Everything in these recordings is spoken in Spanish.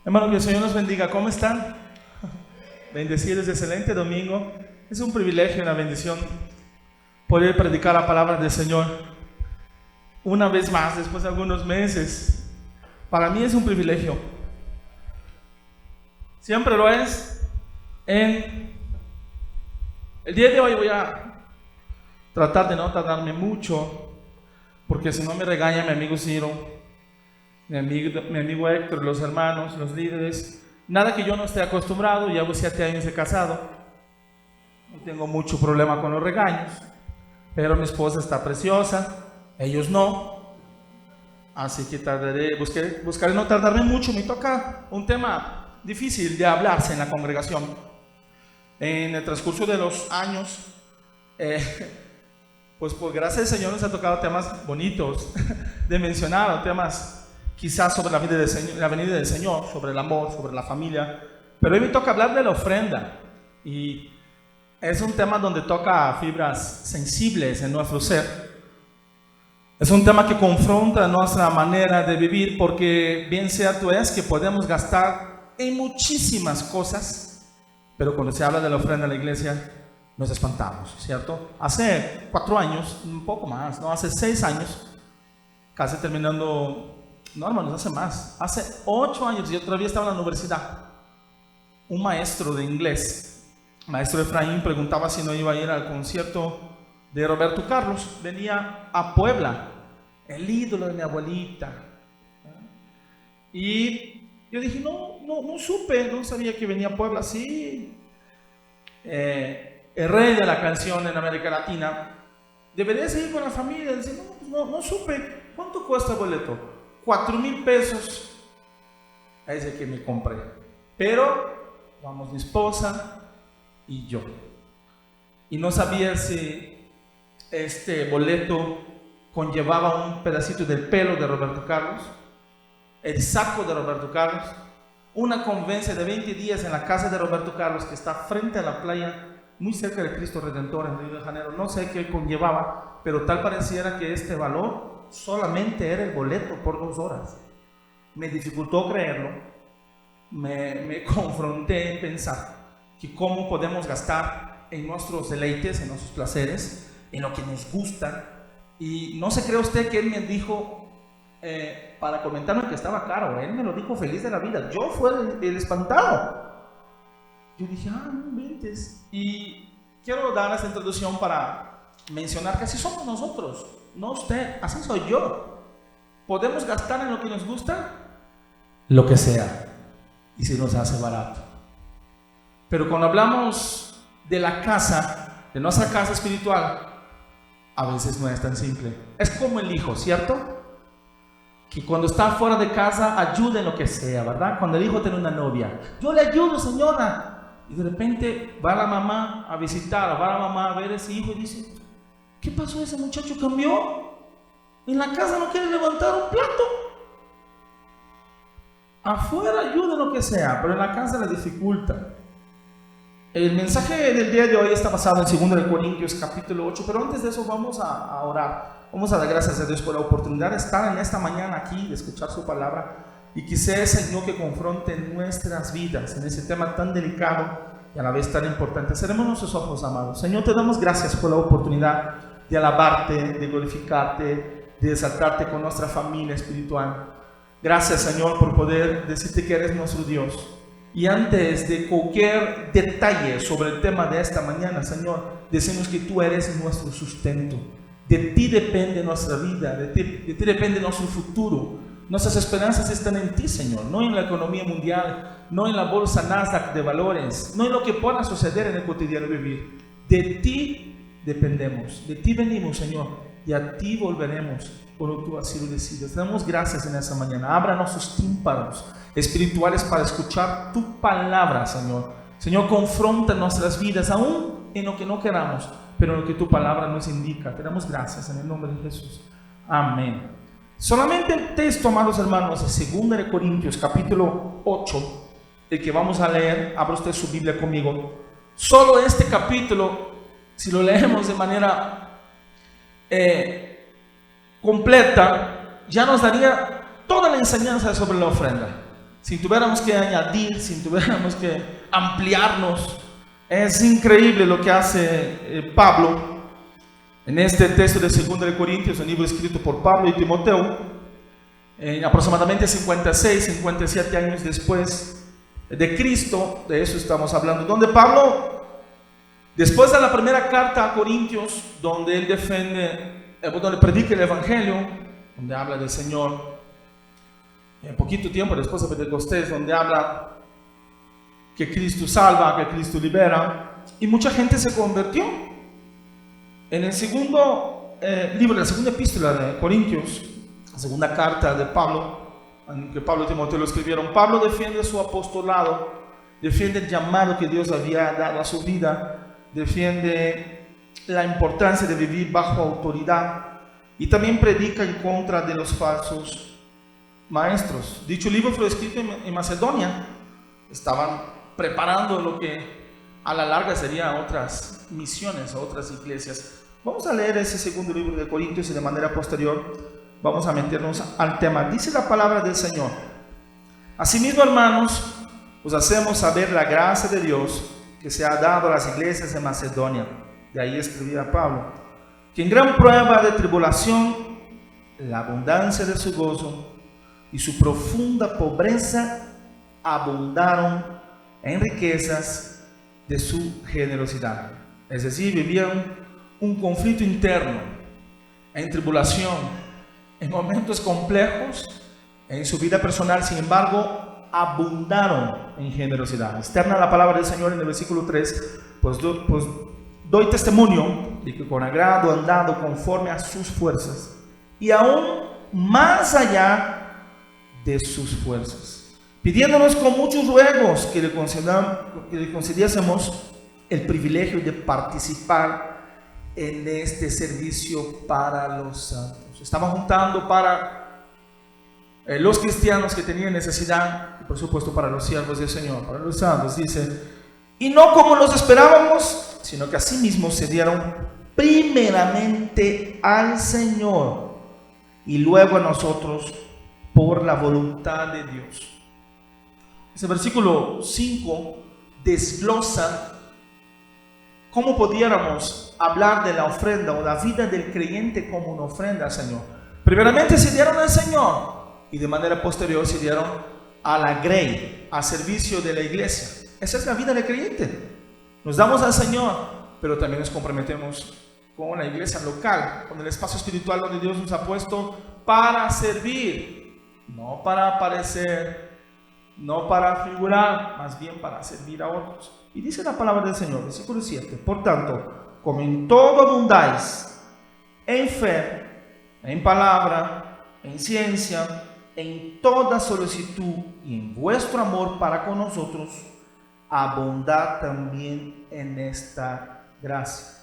Hermano, que el Señor nos bendiga. ¿Cómo están? Bendecidos, excelente domingo. Es un privilegio y una bendición poder predicar la palabra del Señor una vez más, después de algunos meses. Para mí es un privilegio. Siempre lo es. En el día de hoy voy a tratar de no tardarme mucho, porque si no me regaña mi amigo Ciro, mi amigo Héctor, los hermanos, los líderes. Nada que yo no esté acostumbrado, llevo 7 años de casado, no tengo mucho problema con los regaños, pero mi esposa está preciosa, ellos no, así que buscaré no tardarme mucho. Me toca un tema difícil de hablarse en la congregación. En el transcurso de los años, pues por gracia del Señor nos ha tocado temas bonitos de mencionar, temas quizás sobre la venida del Señor, sobre el amor, sobre la familia, pero hoy me toca hablar de la ofrenda, y es un tema donde toca fibras sensibles en nuestro ser. Es un tema que confronta nuestra manera de vivir, porque bien cierto es que podemos gastar en muchísimas cosas, pero cuando se habla de la ofrenda en la iglesia nos espantamos, ¿cierto? Hace 4 años, un poco más, ¿no? Hace 6 años, casi terminando. No, hermanos, hace más. Hace 8 años yo todavía estaba en la universidad. Un maestro de inglés, maestro Efraín, preguntaba si no iba a ir al concierto de Roberto Carlos. Venía a Puebla, el ídolo de mi abuelita. Y yo dije, no supe, no sabía que venía a Puebla. Sí, el rey de la canción en América Latina. Deberías ir con la familia. Dice, no supe. ¿Cuánto cuesta el boleto? 4,000 pesos. Es el que me compré. Pero vamos mi esposa y yo. Y no sabía si este boleto conllevaba un pedacito del pelo de Roberto Carlos, el saco de Roberto Carlos, una convivencia de 20 días en la casa de Roberto Carlos, que está frente a la playa, muy cerca de Cristo Redentor en Río de Janeiro. No sé qué conllevaba, pero tal pareciera que este valor solamente era el boleto por 2 horas. Me dificultó creerlo. Me confronté en pensar que cómo podemos gastar en nuestros deleites, en nuestros placeres, en lo que nos gusta. Y no se cree usted que él me dijo para comentarme que estaba caro. Él me lo dijo feliz de la vida. Yo fui el espantado. Yo dije, no inventes. Y quiero dar esta introducción para mencionar que así somos nosotros. No usted, así soy yo. Podemos gastar en lo que nos gusta, lo que sea, y si nos hace barato. Pero cuando hablamos de la casa, de nuestra casa espiritual, a veces no es tan simple. Es como el hijo, ¿cierto? Que cuando está fuera de casa ayuda en lo que sea, ¿verdad? Cuando el hijo tiene una novia, yo le ayudo, señora. Y de repente va la mamá a visitar, o va la mamá a ver a ese hijo y dice, ¿qué pasó? Ese muchacho cambió. En la casa no quiere levantar un plato. Afuera ayuda lo que sea, pero en la casa le dificulta. El mensaje del día de hoy está basado en 2 Corintios capítulo 8, pero antes de eso vamos a orar. Vamos a dar gracias a Dios por la oportunidad de estar en esta mañana aquí, de escuchar su palabra, y que sea el Señor que confronte nuestras vidas en ese tema tan delicado y a la vez tan importante. Cerremos nuestros ojos, amados. Señor, te damos gracias por la oportunidad de alabarte, de glorificarte, de exaltarte con nuestra familia espiritual. Gracias, Señor, por poder decirte que eres nuestro Dios. Y antes de cualquier detalle sobre el tema de esta mañana, Señor, decimos que tú eres nuestro sustento. De ti depende nuestra vida, de ti depende nuestro futuro. Nuestras esperanzas están en ti, Señor, no en la economía mundial, no en la bolsa Nasdaq de valores, no en lo que pueda suceder en el cotidiano vivir. De ti dependemos, de ti venimos, Señor, y a ti volveremos cuando tú así lo decidas. Te damos gracias en esta mañana. Abra nuestros tímpanos espirituales para escuchar tu palabra, Señor. Señor, confronta nuestras vidas, aún en lo que no queramos, pero en lo que tu palabra nos indica. Te damos gracias en el nombre de Jesús. Amén. Solamente el texto, amados hermanos, de 2 Corintios capítulo 8, el que vamos a leer. Abra usted su Biblia conmigo. Solo este capítulo, si lo leemos de manera completa, ya nos daría toda la enseñanza sobre la ofrenda. si tuviéramos que añadir, si tuviéramos que ampliarnos, es increíble lo que hace Pablo en este texto de 2 de Corintios, un libro escrito por Pablo y Timoteo, aproximadamente 56, 57 años después de Cristo. De eso estamos hablando, donde Pablo, después de la primera carta a Corintios, donde él defiende, donde predica el Evangelio, donde habla del Señor, en poquito tiempo después de Pentecostés, donde habla que Cristo salva, que Cristo libera, y mucha gente se convirtió. En el segundo libro, la segunda epístola de Corintios, la segunda carta de Pablo, que Pablo y Timoteo lo escribieron, Pablo defiende su apostolado, defiende el llamado que Dios había dado a su vida, defiende la importancia de vivir bajo autoridad, y también predica en contra de los falsos maestros. Dicho libro fue escrito en Macedonia. Estaban preparando lo que a la larga serían otras misiones, otras iglesias. Vamos a leer ese segundo libro de Corintios y de manera posterior vamos a meternos al tema. Dice la palabra del Señor: asimismo, hermanos, os hacemos saber la gracia de Dios que se ha dado a las iglesias de Macedonia. De ahí escribía Pablo, que en gran prueba de tribulación, la abundancia de su gozo y su profunda pobreza abundaron en riquezas de su generosidad. Es decir, vivían un conflicto interno, en tribulación, en momentos complejos, en su vida personal. Sin embargo, abundaron en generosidad. Externa la palabra del Señor en el versículo 3, pues doy testimonio de que con agrado han dado conforme a sus fuerzas, y aún más allá de sus fuerzas, pidiéndonos con muchos ruegos que le concediésemos el privilegio de participar en este servicio para los santos. Estaban juntando para los cristianos que tenían necesidad, y por supuesto para los siervos del Señor, para los santos. Dice, y no como los esperábamos, sino que asimismo se dieron primeramente al Señor y luego a nosotros por la voluntad de Dios. Ese versículo 5 desglosa cómo pudiéramos hablar de la ofrenda o la vida del creyente como una ofrenda al Señor. Primeramente se dieron al Señor y de manera posterior se dieron a la grey, al servicio de la iglesia. Esa es la vida del creyente. Nos damos al Señor, pero también nos comprometemos con la iglesia local, con el espacio espiritual donde Dios nos ha puesto para servir. No para aparecer, no para figurar, más bien para servir a otros. Y dice la palabra del Señor, versículo 7, por tanto, como en todo abundáis, en fe, en palabra, en ciencia, en toda solicitud y en vuestro amor para con nosotros, abundad también en esta gracia.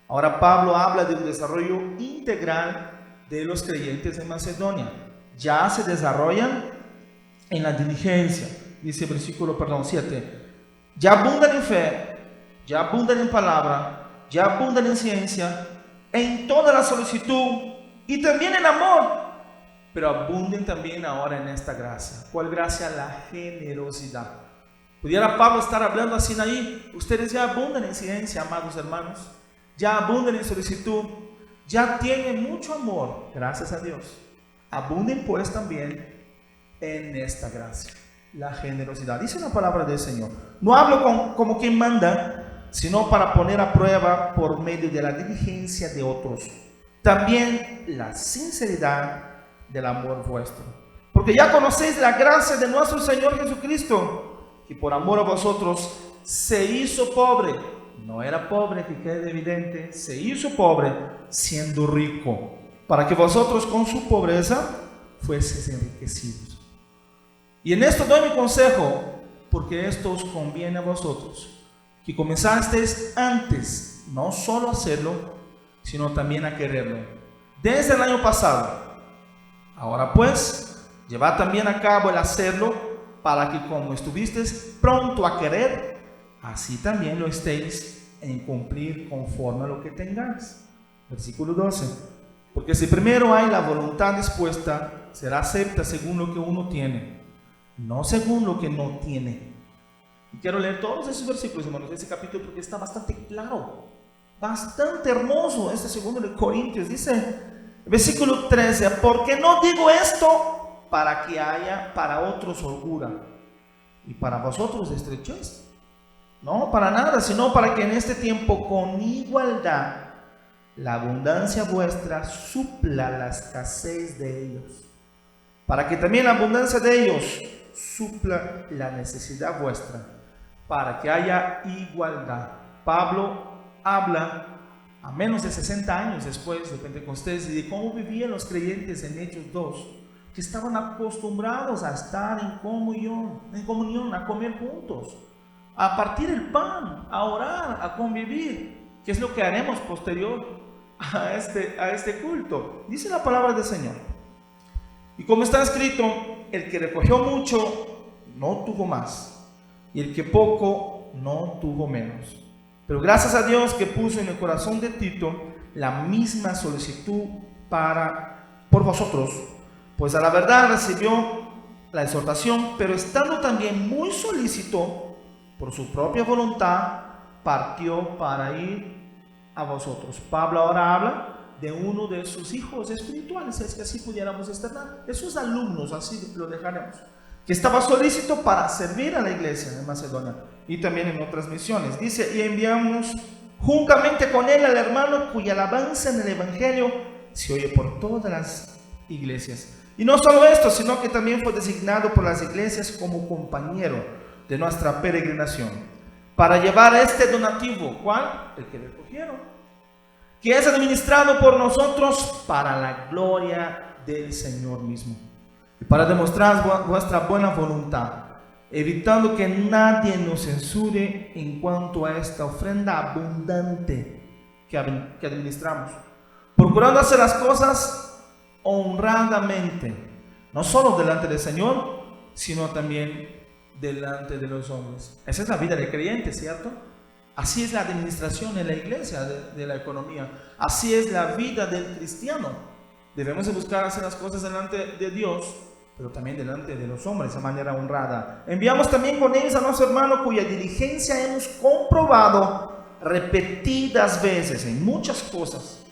Ahora Pablo habla de un desarrollo integral de los creyentes en Macedonia. Ya se desarrollan en la diligencia, dice el versículo 7, ya abundan en fe, ya abundan en palabra, ya abundan en ciencia, en toda la solicitud y también en amor, pero abunden también ahora en esta gracia. ¿Cuál gracia? La generosidad. Pudiera Pablo estar hablando así ahí: ustedes ya abundan en ciencia, amados hermanos, ya abundan en solicitud, ya tienen mucho amor, gracias a Dios. Abunden pues también en esta gracia, la generosidad. Dice la palabra del Señor: no hablo como quien manda, sino para poner a prueba por medio de la diligencia de otros, también la sinceridad del amor vuestro. Porque ya conocéis la gracia de nuestro Señor Jesucristo, que por amor a vosotros se hizo pobre. No era pobre, que quede evidente, se hizo pobre siendo rico, para que vosotros con su pobreza fueseis enriquecidos. Y en esto doy mi consejo, porque esto os conviene a vosotros, que comenzasteis antes, no solo a hacerlo, sino también a quererlo, desde el año pasado. Ahora pues, llevad también a cabo el hacerlo, para que como estuvisteis pronto a querer, así también lo estéis en cumplir conforme a lo que tengáis. Versículo 12. Porque si primero hay la voluntad dispuesta, será acepta según lo que uno tiene, no según lo que no tiene. Y quiero leer todos esos versículos, hermanos, de ese capítulo, porque está bastante claro, bastante hermoso. Este segundo de Corintios dice, versículo 13, porque no digo esto para que haya para otros holgura y para vosotros estrechez. No, para nada, sino para que en este tiempo con igualdad la abundancia vuestra supla la escasez de ellos, para que también la abundancia de ellos supla la necesidad vuestra, para que haya igualdad. Pablo habla a menos de 60 años después de Pentecostés y de cómo vivían los creyentes en Hechos 2, que estaban acostumbrados a estar en comunión, a comer juntos, a partir el pan, a orar, a convivir, que es lo que haremos posterior a este culto. Dice la palabra del Señor. Y como está escrito, el que recogió mucho no tuvo más, y el que poco no tuvo menos. Pero gracias a Dios que puso en el corazón de Tito la misma solicitud por vosotros, pues a la verdad recibió la exhortación, pero estando también muy solícito por su propia voluntad, partió para ir a vosotros. Pablo ahora habla de uno de sus hijos espirituales, es que así pudiéramos externar, de sus alumnos, así lo dejaremos, que estaba solícito para servir a la iglesia de Macedonia y también en otras misiones. Dice, y enviamos juntamente con él al hermano cuya alabanza en el evangelio se oye por todas las iglesias. Y no solo esto, sino que también fue designado por las iglesias como compañero de nuestra peregrinación, para llevar este donativo, ¿cuál? El que recogieron, que es administrado por nosotros para la gloria del Señor mismo, y para demostrar vuestra buena voluntad, evitando que nadie nos censure en cuanto a esta ofrenda abundante que administramos, procurando hacer las cosas honradamente, no solo delante del Señor, sino también delante de los hombres. Esa es la vida del creyente, ¿cierto? Así es la administración en la iglesia de la economía. Así es la vida del cristiano. Debemos de buscar hacer las cosas delante de Dios, pero también delante de los hombres de manera honrada. Enviamos también con ellos a nuestro hermano cuya diligencia hemos comprobado repetidas veces en muchas cosas,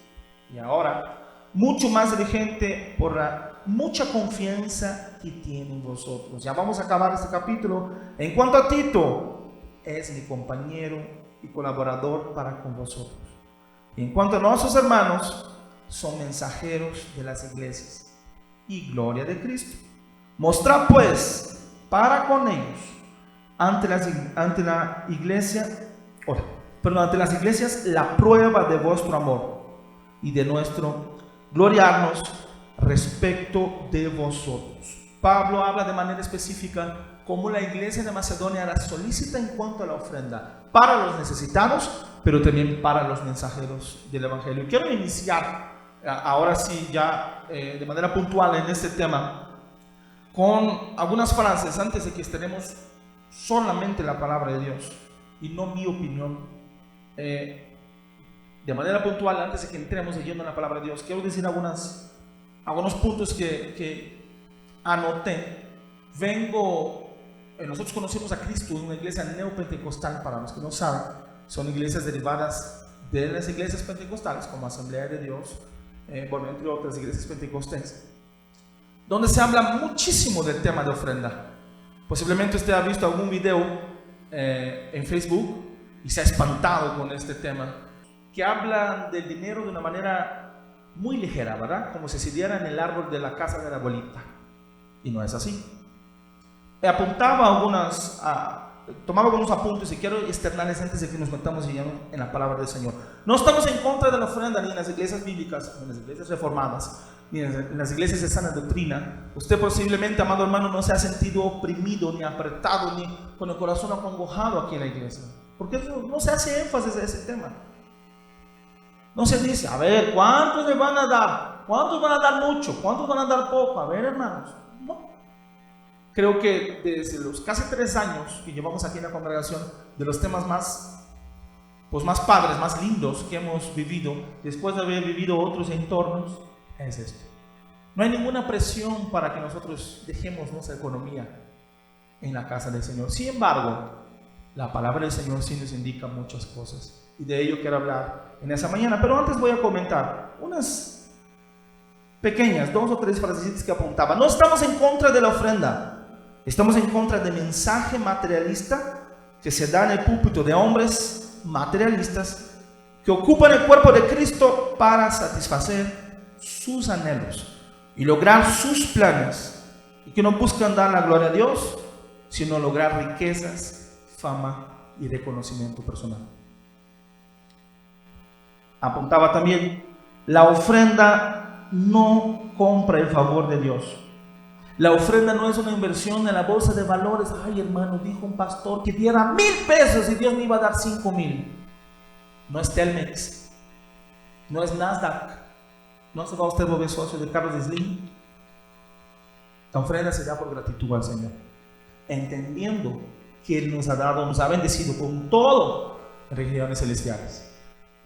y ahora mucho más diligente por la mucha confianza que tienen vosotros. Ya vamos a acabar este capítulo. En cuanto a Tito, es mi compañero y colaborador para con vosotros. Y en cuanto a nuestros hermanos, son mensajeros de las iglesias y gloria de Cristo. Mostrad pues para con ellos ante las iglesias la prueba de vuestro amor y de nuestro gloriarnos respecto de vosotros. Pablo habla de manera específica cómo la iglesia de Macedonia era solícita en cuanto a la ofrenda para los necesitados, pero también para los mensajeros del evangelio. Y quiero iniciar ahora sí ya de manera puntual en este tema con algunas frases antes de que estrenemos solamente la palabra de Dios y no mi opinión. De manera puntual, antes de que entremos leyendo la palabra de Dios, quiero decir algunos puntos que anoté. Nosotros conocemos a Cristo en una iglesia neopentecostal. Para los que no saben, son iglesias derivadas de las iglesias pentecostales, como Asamblea de Dios, entre otras iglesias pentecostales, donde se habla muchísimo del tema de ofrenda. Posiblemente usted ha visto algún video en Facebook y se ha espantado con este tema, que hablan del dinero de una manera muy ligera, ¿verdad? Como si se diera en el árbol de la casa de la abuelita. Y no es así. Tomaba algunos apuntes y quiero externarles antes de que nos metamos en la palabra del Señor. No estamos en contra de la ofrenda ni en las iglesias bíblicas, ni en las iglesias reformadas, ni en las iglesias de sana doctrina. Usted posiblemente, amado hermano, no se ha sentido oprimido, ni apretado, ni con el corazón acongojado aquí en la iglesia, porque no se hace énfasis a ese tema. No se dice, a ver, ¿cuántos le van a dar? ¿Cuántos van a dar mucho? ¿Cuántos van a dar poco? A ver, hermanos, no. Creo que desde los casi 3 años que llevamos aquí en la congregación, de los temas más padres, más lindos que hemos vivido, después de haber vivido otros entornos, es esto. No hay ninguna presión para que nosotros dejemos nuestra economía en la casa del Señor. Sin embargo, la palabra del Señor sí nos indica muchas cosas, y de ello quiero hablar en esa mañana. Pero antes voy a comentar unas pequeñas, 2 o 3 frasecitas que apuntaba. No estamos en contra de la ofrenda, estamos en contra del mensaje materialista que se da en el púlpito de hombres materialistas que ocupan el cuerpo de Cristo para satisfacer sus anhelos y lograr sus planes, y que no buscan dar la gloria a Dios, sino lograr riquezas, fama y reconocimiento personal. Apuntaba también: la ofrenda no compra el favor de Dios. La ofrenda no es una inversión en la bolsa de valores. Ay, hermano, dijo un pastor que diera 1,000 pesos y Dios me iba a dar 5,000. No es Telmex, no es Nasdaq, no se va usted a volver socio de Carlos Slim. La ofrenda se da por gratitud al Señor, entendiendo que Él nos ha dado, nos ha bendecido con todo en regiones celestiales.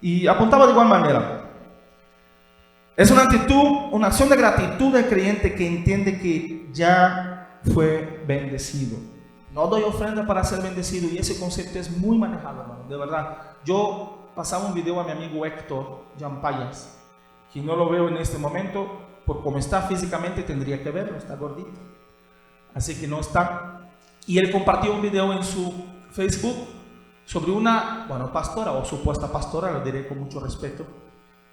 Y apuntaba de igual manera: es una actitud, una acción de gratitud del creyente que entiende que ya fue bendecido. No doy ofrenda para ser bendecido, y ese concepto es muy manejado, hermano, de verdad. Yo pasaba un video a mi amigo Héctor Jampayas, que no lo veo en este momento, por cómo está físicamente tendría que verlo, está gordito, así que no está. Y él compartió un video en su Facebook sobre una, pastora o supuesta pastora, lo diré con mucho respeto.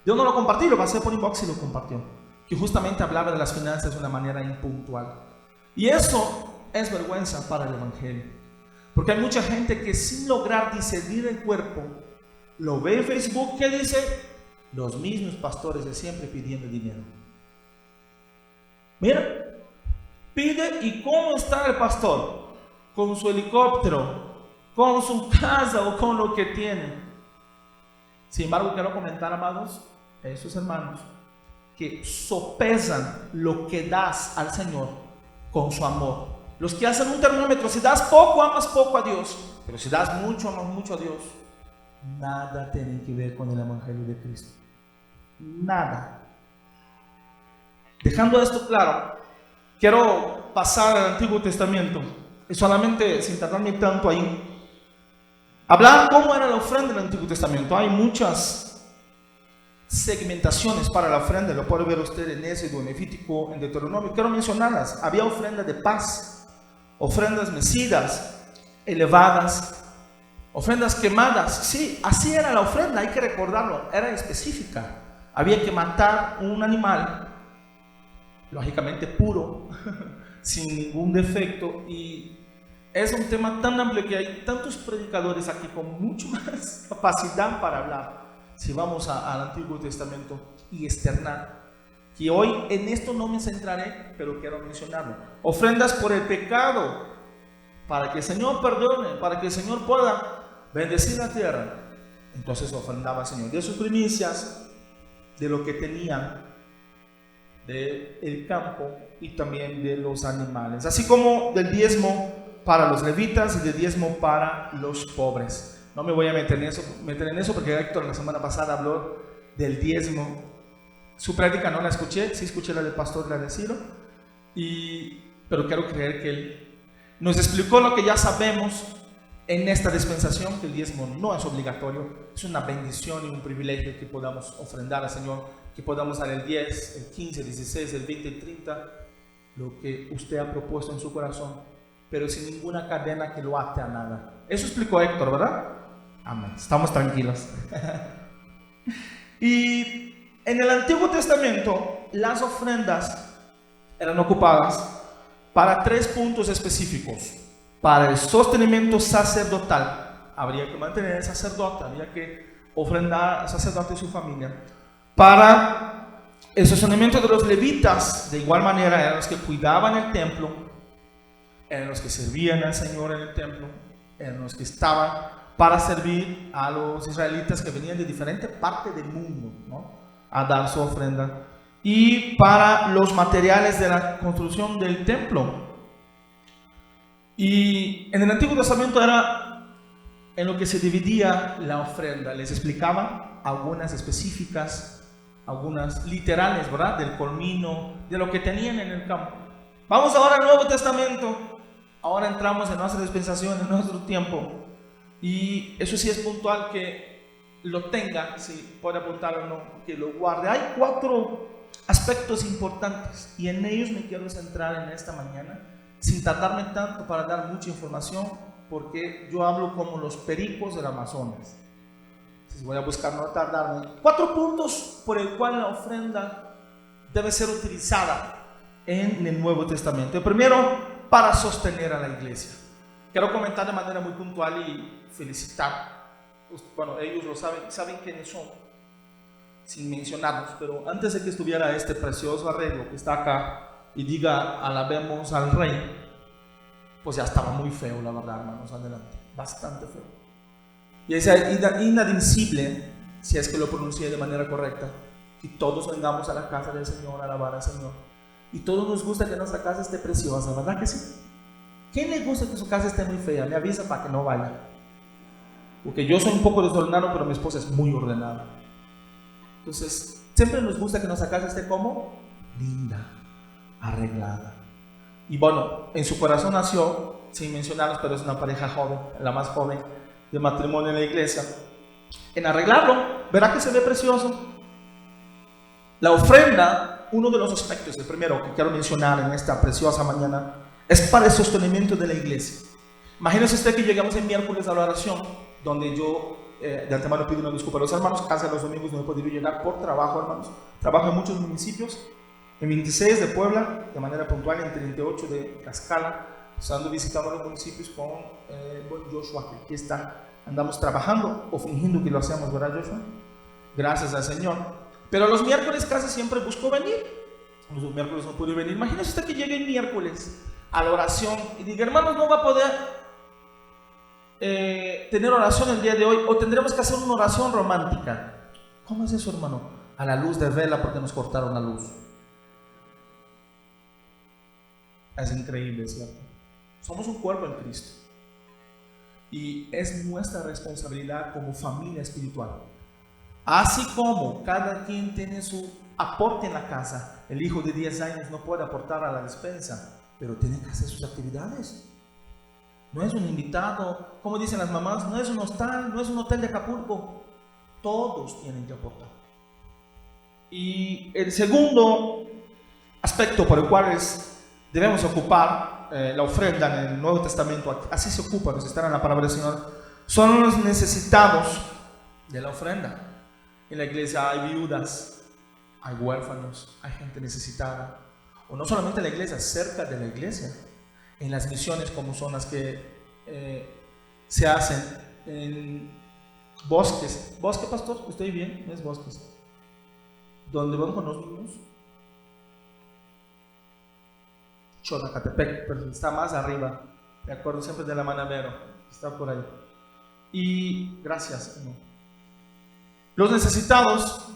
Yo no lo compartí, lo pasé por inbox y lo compartió, que justamente hablaba de las finanzas de una manera impuntual. Y eso es vergüenza para el evangelio, porque hay mucha gente que sin lograr discernir el cuerpo, lo ve en Facebook, que dice: los mismos pastores de siempre pidiendo dinero. Mira, pide, y ¿cómo está el pastor? Con su helicóptero, con su casa o con lo que tiene. Sin embargo, quiero comentar, amados, a esos hermanos que sopesan lo que das al Señor con su amor. Los que hacen un termómetro: si das poco, amas poco a Dios, pero si das mucho, amas mucho a Dios. Nada tiene que ver con el evangelio de Cristo, nada. Dejando esto claro, quiero pasar al Antiguo Testamento, y solamente, sin tardarme tanto ahí, hablar cómo era la ofrenda en el Antiguo Testamento. Hay muchas segmentaciones para la ofrenda, lo puede ver usted en Éxodo, en Levítico, en Deuteronomio. Quiero mencionarlas. Había ofrenda de paz, ofrendas mecidas, elevadas, ofrendas quemadas. Sí, así era la ofrenda, hay que recordarlo, era específica. Había que matar un animal, lógicamente puro, sin ningún defecto. Y es un tema tan amplio que hay tantos predicadores aquí con mucho más capacidad para hablar, si vamos al Antiguo Testamento y externar, que hoy en esto no me centraré, pero quiero mencionarlo. Ofrendas por el pecado, para que el Señor perdone, para que el Señor pueda bendecir la tierra. Entonces ofrendaba al Señor de sus primicias, de lo que tenían del campo y también de los animales, así como del diezmo para los levitas y del diezmo para los pobres. No me voy a meter en eso porque Héctor la semana pasada habló del diezmo. Su práctica no la escuché, sí escuché la del pastor, la de Ciro, pero quiero creer que él nos explicó lo que ya sabemos en esta dispensación, que el diezmo no es obligatorio, es una bendición y un privilegio que podamos ofrendar al Señor, que podamos dar el 10, el 15, el 16, el 20, el 30, lo que usted ha propuesto en su corazón, pero sin ninguna cadena que lo ate a nada. Eso explicó Héctor, ¿verdad? Amén, estamos tranquilos. Y en el Antiguo Testamento las ofrendas eran ocupadas para 3 puntos específicos. Para el sostenimiento sacerdotal, habría que mantener el sacerdote, había que ofrendar al sacerdote y su familia. Para el sostenimiento de los levitas, de igual manera, eran los que cuidaban el templo, eran los que servían al Señor en el templo, eran los que estaban para servir a los israelitas que venían de diferentes partes del mundo, ¿no?, a dar su ofrenda. Y para los materiales de la construcción del templo. Y en el Antiguo Testamento era en lo que se dividía la ofrenda. Les explicaba algunas específicas, algunas literales, ¿verdad?, del comino, de lo que tenían en el campo. Vamos ahora al Nuevo Testamento. Ahora entramos en nuestra dispensación, en nuestro tiempo, y eso sí es puntual que lo tenga, si puede apuntar o no, que lo guarde. Hay 4 aspectos importantes y en ellos me quiero centrar en esta mañana, sin tardarme tanto para dar mucha información, porque yo hablo como los pericos del Amazonas. Entonces voy a buscar no tardarme. 4 puntos por el cual la ofrenda debe ser utilizada en el Nuevo Testamento. El primero, para sostener a la iglesia. Quiero comentar de manera muy puntual y felicitar. Bueno, ellos lo saben quiénes son, sin mencionarlos, pero antes de que estuviera este precioso arreglo que está acá y diga alabemos al rey, pues ya estaba muy feo, la verdad, hermanos, adelante, bastante feo. Y es inadmisible, si es que lo pronuncié de manera correcta, que todos vengamos a la casa del Señor a alabar al Señor. Y todos nos gusta que nuestra casa esté preciosa, ¿verdad que sí? ¿Quién le gusta que su casa esté muy fea? Me avisa para que no vaya. Porque yo soy un poco desordenado, pero mi esposa es muy ordenada. Entonces, siempre nos gusta que nuestra casa esté como linda, arreglada. Y bueno, en su corazón nació, sin mencionarlos, pero es una pareja joven, la más joven de matrimonio en la iglesia, en arreglarlo. Verá que se ve precioso. La ofrenda, uno de los aspectos, el primero que quiero mencionar en esta preciosa mañana, es para el sostenimiento de la iglesia. Imagínese usted que llegamos el miércoles a la oración, donde yo de antemano pido una disculpa a los hermanos, casi a los domingos no he podido llegar por trabajo, hermanos. Trabajo en muchos municipios, en 26 de Puebla, de manera puntual, en 38 de Tlaxcala. Ando visitando los municipios con buen Joshua, que aquí está. Andamos trabajando o fingiendo que lo hacemos, ¿verdad, Joshua? Gracias al Señor. Pero los miércoles casi siempre busco venir. Los miércoles no pude venir. Imagínese usted que llegue el miércoles a la oración y diga, hermanos, no va a poder tener oración el día de hoy, o tendremos que hacer una oración romántica. ¿Cómo es eso, hermano? A la luz de vela, porque nos cortaron la luz. Es increíble, ¿cierto? Somos un cuerpo en Cristo y es nuestra responsabilidad como familia espiritual. Así como cada quien tiene su aporte en la casa, el hijo de 10 años no puede aportar a la despensa, pero tiene que hacer sus actividades. No es un invitado, como dicen las mamás, no es un hostal, no es un hotel de Acapulco. Todos tienen que aportar. Y el segundo aspecto por el cual debemos ocupar la ofrenda en el Nuevo Testamento, así se ocupa, los que están en la palabra del Señor, son los necesitados de la ofrenda. En la iglesia hay viudas, hay huérfanos, hay gente necesitada. O no solamente en la iglesia, cerca de la iglesia. En las misiones, como son las que se hacen en bosques. ¿Bosque, pastor? ¿Estoy bien? ¿No es bosques? ¿Dónde van con los niños? Xonacatepec, pero está más arriba. Me acuerdo siempre de la Manavero. Está por ahí. Y gracias, hermano. Los necesitados,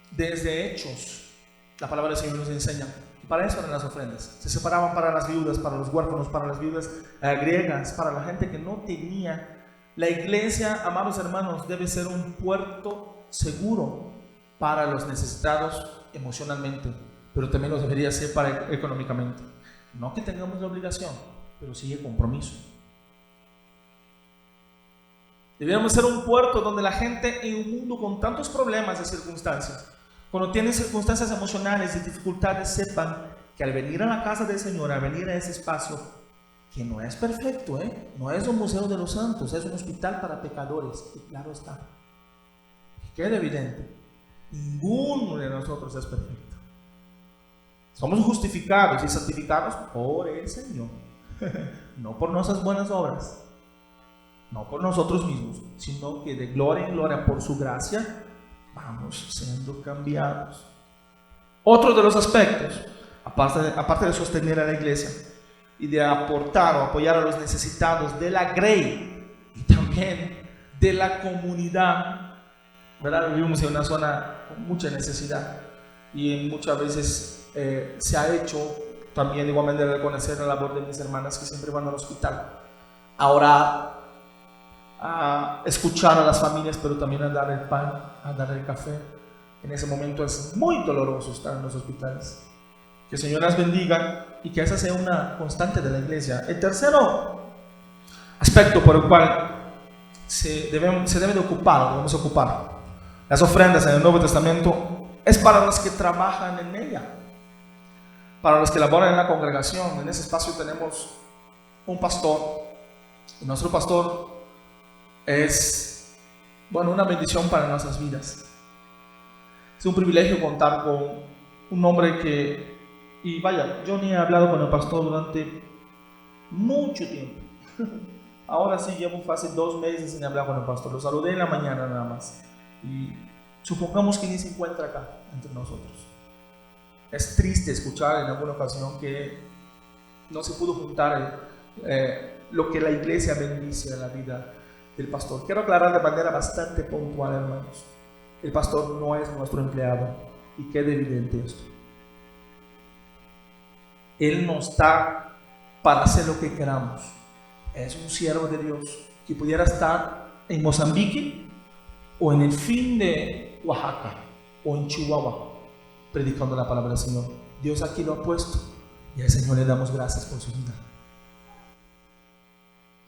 desde Hechos, la palabra del Señor nos enseña. Para eso eran las ofrendas. Se separaban para las viudas, para los huérfanos, para las viudas griegas, para la gente que no tenía. La iglesia, amados hermanos, debe ser un puerto seguro para los necesitados emocionalmente, pero también lo debería ser para económicamente. No que tengamos la obligación, pero sí el compromiso. Deberíamos ser un puerto donde la gente en un mundo con tantos problemas y circunstancias, cuando tienen circunstancias emocionales y dificultades, sepan que al venir a la casa del Señor, al venir a ese espacio, que no es perfecto, no es un museo de los santos, es un hospital para pecadores, y claro está, que quede evidente, ninguno de nosotros es perfecto. Somos justificados y santificados por el Señor, no por nuestras buenas obras, no por nosotros mismos, sino que de gloria en gloria por su gracia vamos siendo cambiados. Otro de los aspectos, aparte de sostener a la iglesia y de aportar o apoyar a los necesitados de la Grey y también de la comunidad, ¿verdad? Vivimos en una zona con mucha necesidad y muchas veces se ha hecho también, de igual manera, reconocer la labor de mis hermanas que siempre van al hospital a orar, a escuchar a las familias, pero también a dar el pan, a dar el café. En ese momento es muy doloroso estar en los hospitales. Que el Señor las bendiga y que esa sea una constante de la iglesia. El tercero aspecto por el cual se debe de ocupar, debemos ocupar las ofrendas en el Nuevo Testamento, es para los que trabajan en ella, para los que laboran en la congregación. En ese espacio tenemos un pastor, y nuestro pastor es, una bendición para nuestras vidas. Es un privilegio contar con un hombre que, y vaya, yo ni he hablado con el pastor durante mucho tiempo. Ahora sí, llevo casi 2 meses sin hablar con el pastor. Lo saludé en la mañana nada más. Y supongamos que ni se encuentra acá entre nosotros. Es triste escuchar en alguna ocasión que no se pudo juntar lo que la iglesia bendice en la vida del pastor. Quiero aclarar de manera bastante puntual, hermanos. El pastor no es nuestro empleado, y quede evidente esto. Él no está para hacer lo que queramos. Es un siervo de Dios que pudiera estar en Mozambique o en el fin de Oaxaca o en Chihuahua predicando la palabra del Señor. Dios aquí lo ha puesto y al Señor le damos gracias por su vida.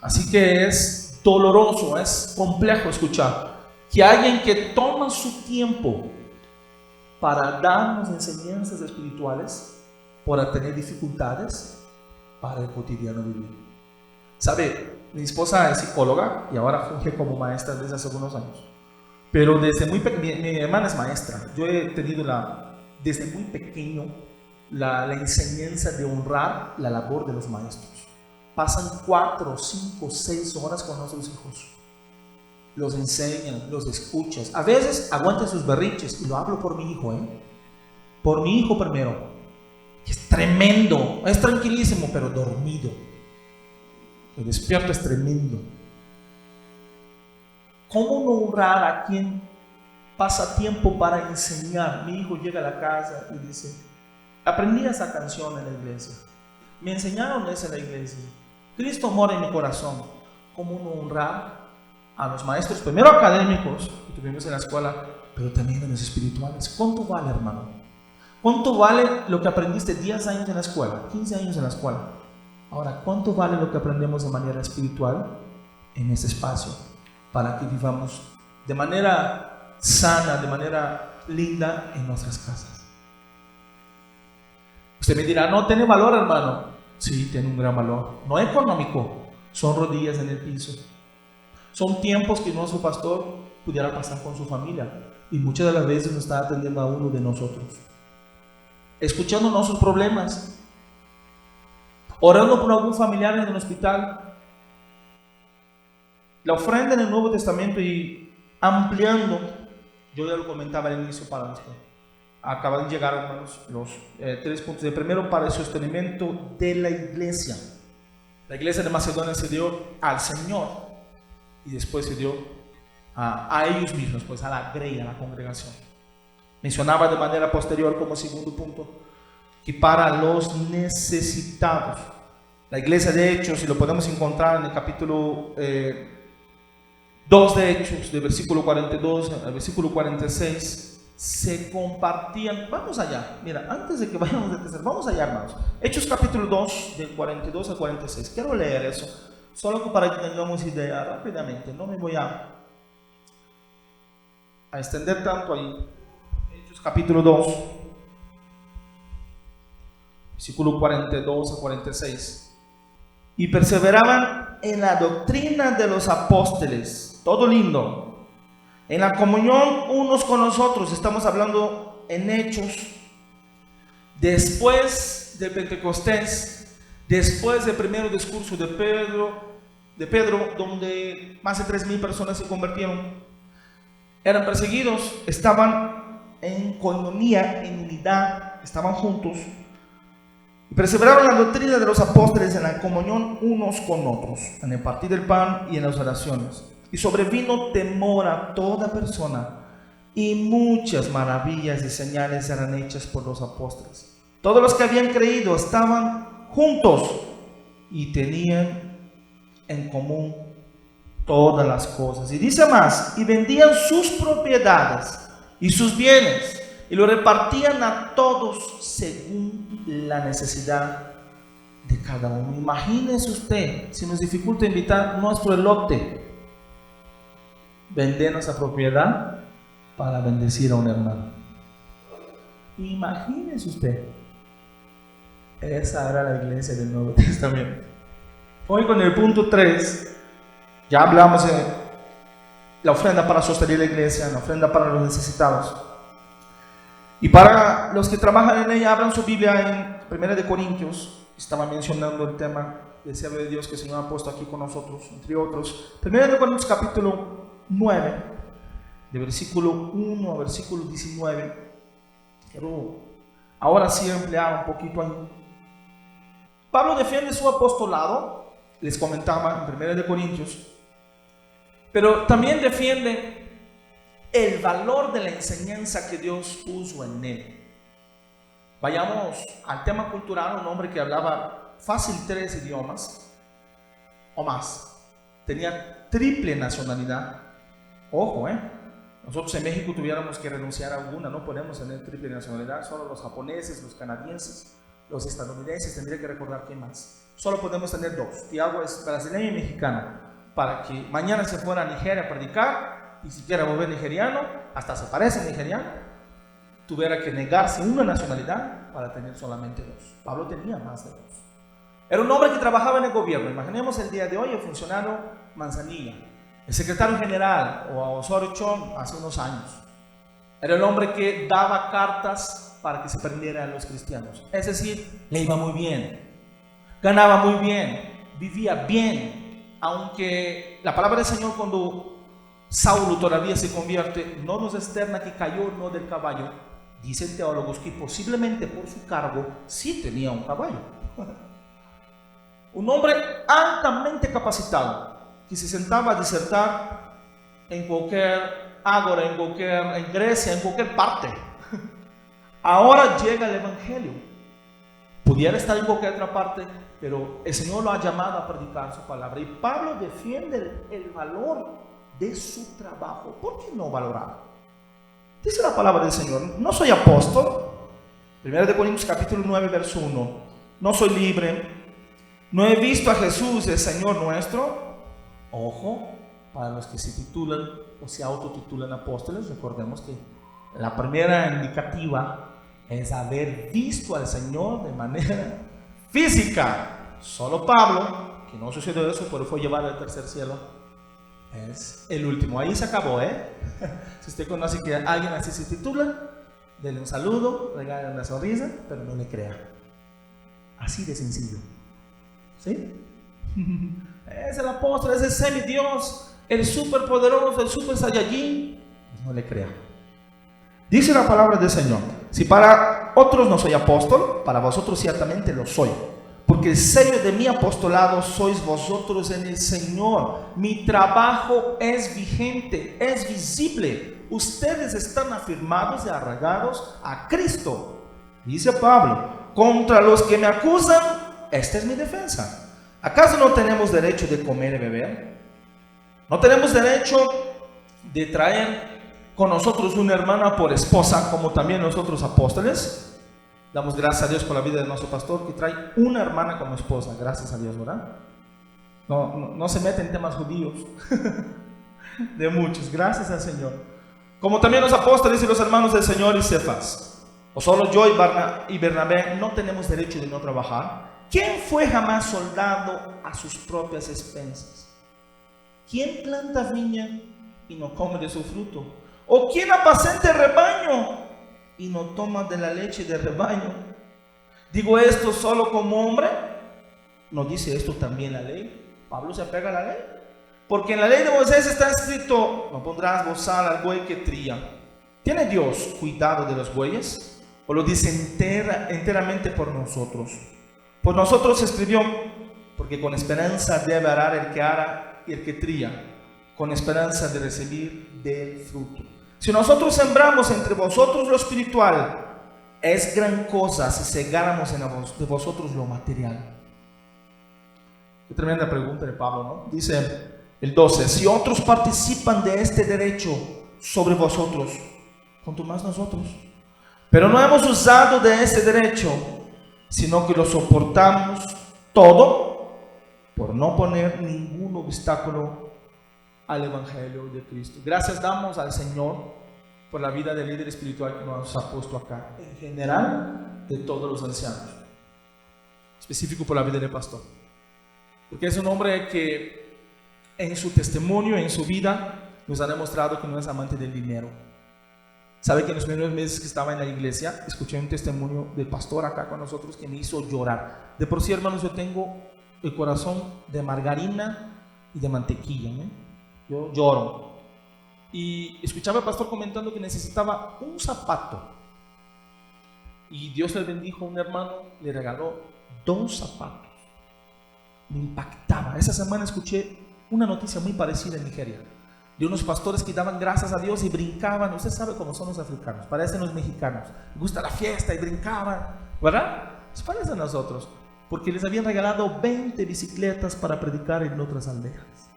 Así que es doloroso, es complejo escuchar que alguien que toma su tiempo para darnos enseñanzas espirituales por tener dificultades para el cotidiano vivir. ¿Sabe? Mi esposa es psicóloga y ahora funge como maestra desde hace algunos años. Pero desde muy pequeño, mi hermana es maestra. Yo he tenido desde muy pequeño la enseñanza de honrar la labor de los maestros. Pasan 4, 5, 6 horas con nuestros hijos. Los enseñan, los escuchas. A veces aguantan sus berrinches, y lo hablo por mi hijo, por mi hijo primero. Es tremendo, es tranquilísimo, pero dormido. El despierto es tremendo. ¿Cómo no honrar a quien pasa tiempo para enseñar? Mi hijo llega a la casa y dice: aprendí esa canción en la iglesia, me enseñaron eso en la iglesia, Cristo mora en mi corazón. ¿Cómo no honrar a los maestros, primero académicos que tuvimos en la escuela, pero también a los espirituales? ¿Cuánto vale, hermano? ¿Cuánto vale lo que aprendiste 10 años en la escuela, 15 años en la escuela? Ahora, ¿cuánto vale lo que aprendemos de manera espiritual en este espacio para que vivamos de manera sana, de manera linda en nuestras casas? Usted me dirá: no tiene valor, hermano. Sí, tiene un gran valor. No económico, son rodillas en el piso. Son tiempos que nuestro pastor pudiera pasar con su familia, y muchas de las veces nos está atendiendo a uno de nosotros, escuchando nuestros problemas, orando por algún familiar en el hospital. La ofrenda en el Nuevo Testamento, y ampliando, yo ya lo comentaba al inicio para usted. Acaban de llegar, hermanos, los 3 puntos. De primero, para el sostenimiento de la iglesia. La iglesia de Macedonia se dio al Señor y después se dio a ellos mismos, pues a la grey, a la congregación. Mencionaba de manera posterior como segundo punto que para los necesitados. La iglesia de Hechos, y lo podemos encontrar en el capítulo 2 de Hechos, del versículo 42 al versículo 46, se compartían. Vamos allá, mira, antes de que vayamos a tercer, vamos allá, hermanos. Hechos capítulo 2, del 42 al 46. Quiero leer eso, solo para que tengamos idea rápidamente. No me voy a extender tanto ahí. Hechos capítulo 2, versículo 42 a 46. Y perseveraban en la doctrina de los apóstoles, todo lindo, en la comunión unos con los otros. Estamos hablando en Hechos, después de Pentecostés, después del primer discurso de Pedro, donde más de 3,000 personas se convirtieron. Eran perseguidos, estaban en coinonía, en unidad, estaban juntos. Y perseveraron en la doctrina de los apóstoles, en la comunión unos con otros, en el partir del pan y en las oraciones. Y sobrevino temor a toda persona, y muchas maravillas y señales eran hechas por los apóstoles. Todos los que habían creído estaban juntos y tenían en común todas las cosas. Y dice más: y vendían sus propiedades y sus bienes y lo repartían a todos según la necesidad de cada uno. Imagínese usted, si nos dificulta invitar nuestro elote, vender nuestra propiedad para bendecir a un hermano. Imagínese usted. Esa era la iglesia del Nuevo Testamento. Hoy con el punto 3, ya hablamos de la ofrenda para sostener la iglesia, la ofrenda para los necesitados. Y para los que trabajan en ella, abran su Biblia en 1 de Corintios. Estaba mencionando el tema del siervo de Dios que el Señor ha puesto aquí con nosotros, entre otros. 1 de Corintios capítulo 9, de versículo 1 a versículo 19. Quiero ahora sí emplear un poquito ahí. Pablo defiende su apostolado, les comentaba en 1 de Corintios, pero también defiende el valor de la enseñanza que Dios puso en él. Vayamos al tema cultural. Un hombre que hablaba fácil 3 idiomas o más, tenía triple nacionalidad. Ojo, nosotros en México tuviéramos que renunciar a alguna, no podemos tener triple nacionalidad, solo los japoneses, los canadienses, los estadounidenses, tendría que recordar quién más. Solo podemos tener 2. Tiago es brasileño y mexicano, para que mañana se fuera a Nigeria a predicar y si quiera volver nigeriano, hasta se parece nigeriano, tuviera que negarse una nacionalidad para tener solamente 2. Pablo tenía más de 2. Era un hombre que trabajaba en el gobierno. Imaginemos el día de hoy el funcionario Manzanilla, el secretario general o a Osorio Chong hace unos años. Era el hombre que daba cartas para que se prendieran a los cristianos. Es decir, le iba muy bien, ganaba muy bien, vivía bien. Aunque la palabra del Señor, cuando Saulo todavía se convierte, no nos externa que cayó no del caballo. Dicen teólogos que posiblemente por su cargo sí tenía un caballo. Un hombre altamente capacitado que se sentaba a disertar en cualquier ágora, en Grecia, en cualquier parte. Ahora llega el Evangelio. Pudiera estar en cualquier otra parte, pero el Señor lo ha llamado a predicar su palabra. Y Pablo defiende el valor de su trabajo. ¿Por qué no valorar? Dice la palabra del Señor: no soy apóstol. 1 de Corintios capítulo 9, verso 1. No soy libre. No he visto a Jesús, el Señor nuestro. Ojo, para los que se titulan o se autotitulan apóstoles, recordemos que la primera indicativa es haber visto al Señor de manera física. Solo Pablo, que no sucedió eso, pero fue llevado al tercer cielo, es el último. Ahí se acabó, Si usted conoce que alguien así se titula, denle un saludo, regale una sonrisa, pero no le crea. Así de sencillo. ¿Sí? Es el apóstol, es el semidios, el superpoderoso, el super saiyajin. No le crea. Dice la palabra del Señor: si para otros no soy apóstol, para vosotros ciertamente lo soy, porque el sello de mi apostolado sois vosotros en el Señor. Mi trabajo es vigente, es visible. Ustedes están afirmados y arraigados a Cristo. Dice Pablo: contra los que me acusan, esta es mi defensa. ¿Acaso no tenemos derecho de comer y beber? ¿No tenemos derecho de traer con nosotros una hermana por esposa, como también nosotros apóstoles? Damos gracias a Dios por la vida de nuestro pastor, que trae una hermana como esposa. Gracias a Dios, ¿verdad? No se mete en temas judíos de muchos. Gracias al Señor. Como también los apóstoles y los hermanos del Señor y Cefas. O solo yo y Bernabé no tenemos derecho de no trabajar. ¿Quién fue jamás soldado a sus propias expensas? ¿Quién planta viña y no come de su fruto? ¿O quién apacenta el rebaño y no toma de la leche del rebaño? ¿Digo esto solo como hombre? ¿No dice esto también la ley? Pablo se apega a la ley. Porque en la ley de Moisés está escrito: no pondrás bozal al buey que trilla. ¿Tiene Dios cuidado de los bueyes? ¿O lo dice enteramente por nosotros? Por nosotros escribió: porque con esperanza debe arar el que ara y el que trilla, con esperanza de recibir del fruto. Si nosotros sembramos entre vosotros lo espiritual, es gran cosa si segáramos de vosotros lo material. Qué tremenda pregunta de Pablo, ¿no? Dice el 12: si otros participan de este derecho sobre vosotros, ¿cuánto más nosotros? Pero no hemos usado de ese derecho, sino que lo soportamos todo por no poner ningún obstáculo al Evangelio de Cristo. Gracias damos al Señor por la vida del líder espiritual que nos ha puesto acá, en general de todos los ancianos, específico por la vida del pastor, porque es un hombre que en su testimonio, en su vida, nos ha demostrado que no es amante del dinero. Sabe que en los primeros meses que estaba en la iglesia, escuché un testimonio del pastor acá con nosotros que me hizo llorar. De por sí, hermanos, yo tengo el corazón de margarina y de mantequilla, ¿eh? Yo lloro. Y escuchaba al pastor comentando que necesitaba un zapato. Y Dios le bendijo a un hermano, le regaló 2 zapatos. Me impactaba. Esa semana escuché una noticia muy parecida en Nigeria, de unos pastores que daban gracias a Dios y brincaban. Usted sabe cómo son los africanos, parecen los mexicanos, les gusta la fiesta y brincaban, ¿verdad? Se parecen a nosotros, porque les habían regalado 20 bicicletas para predicar en otras aldeas.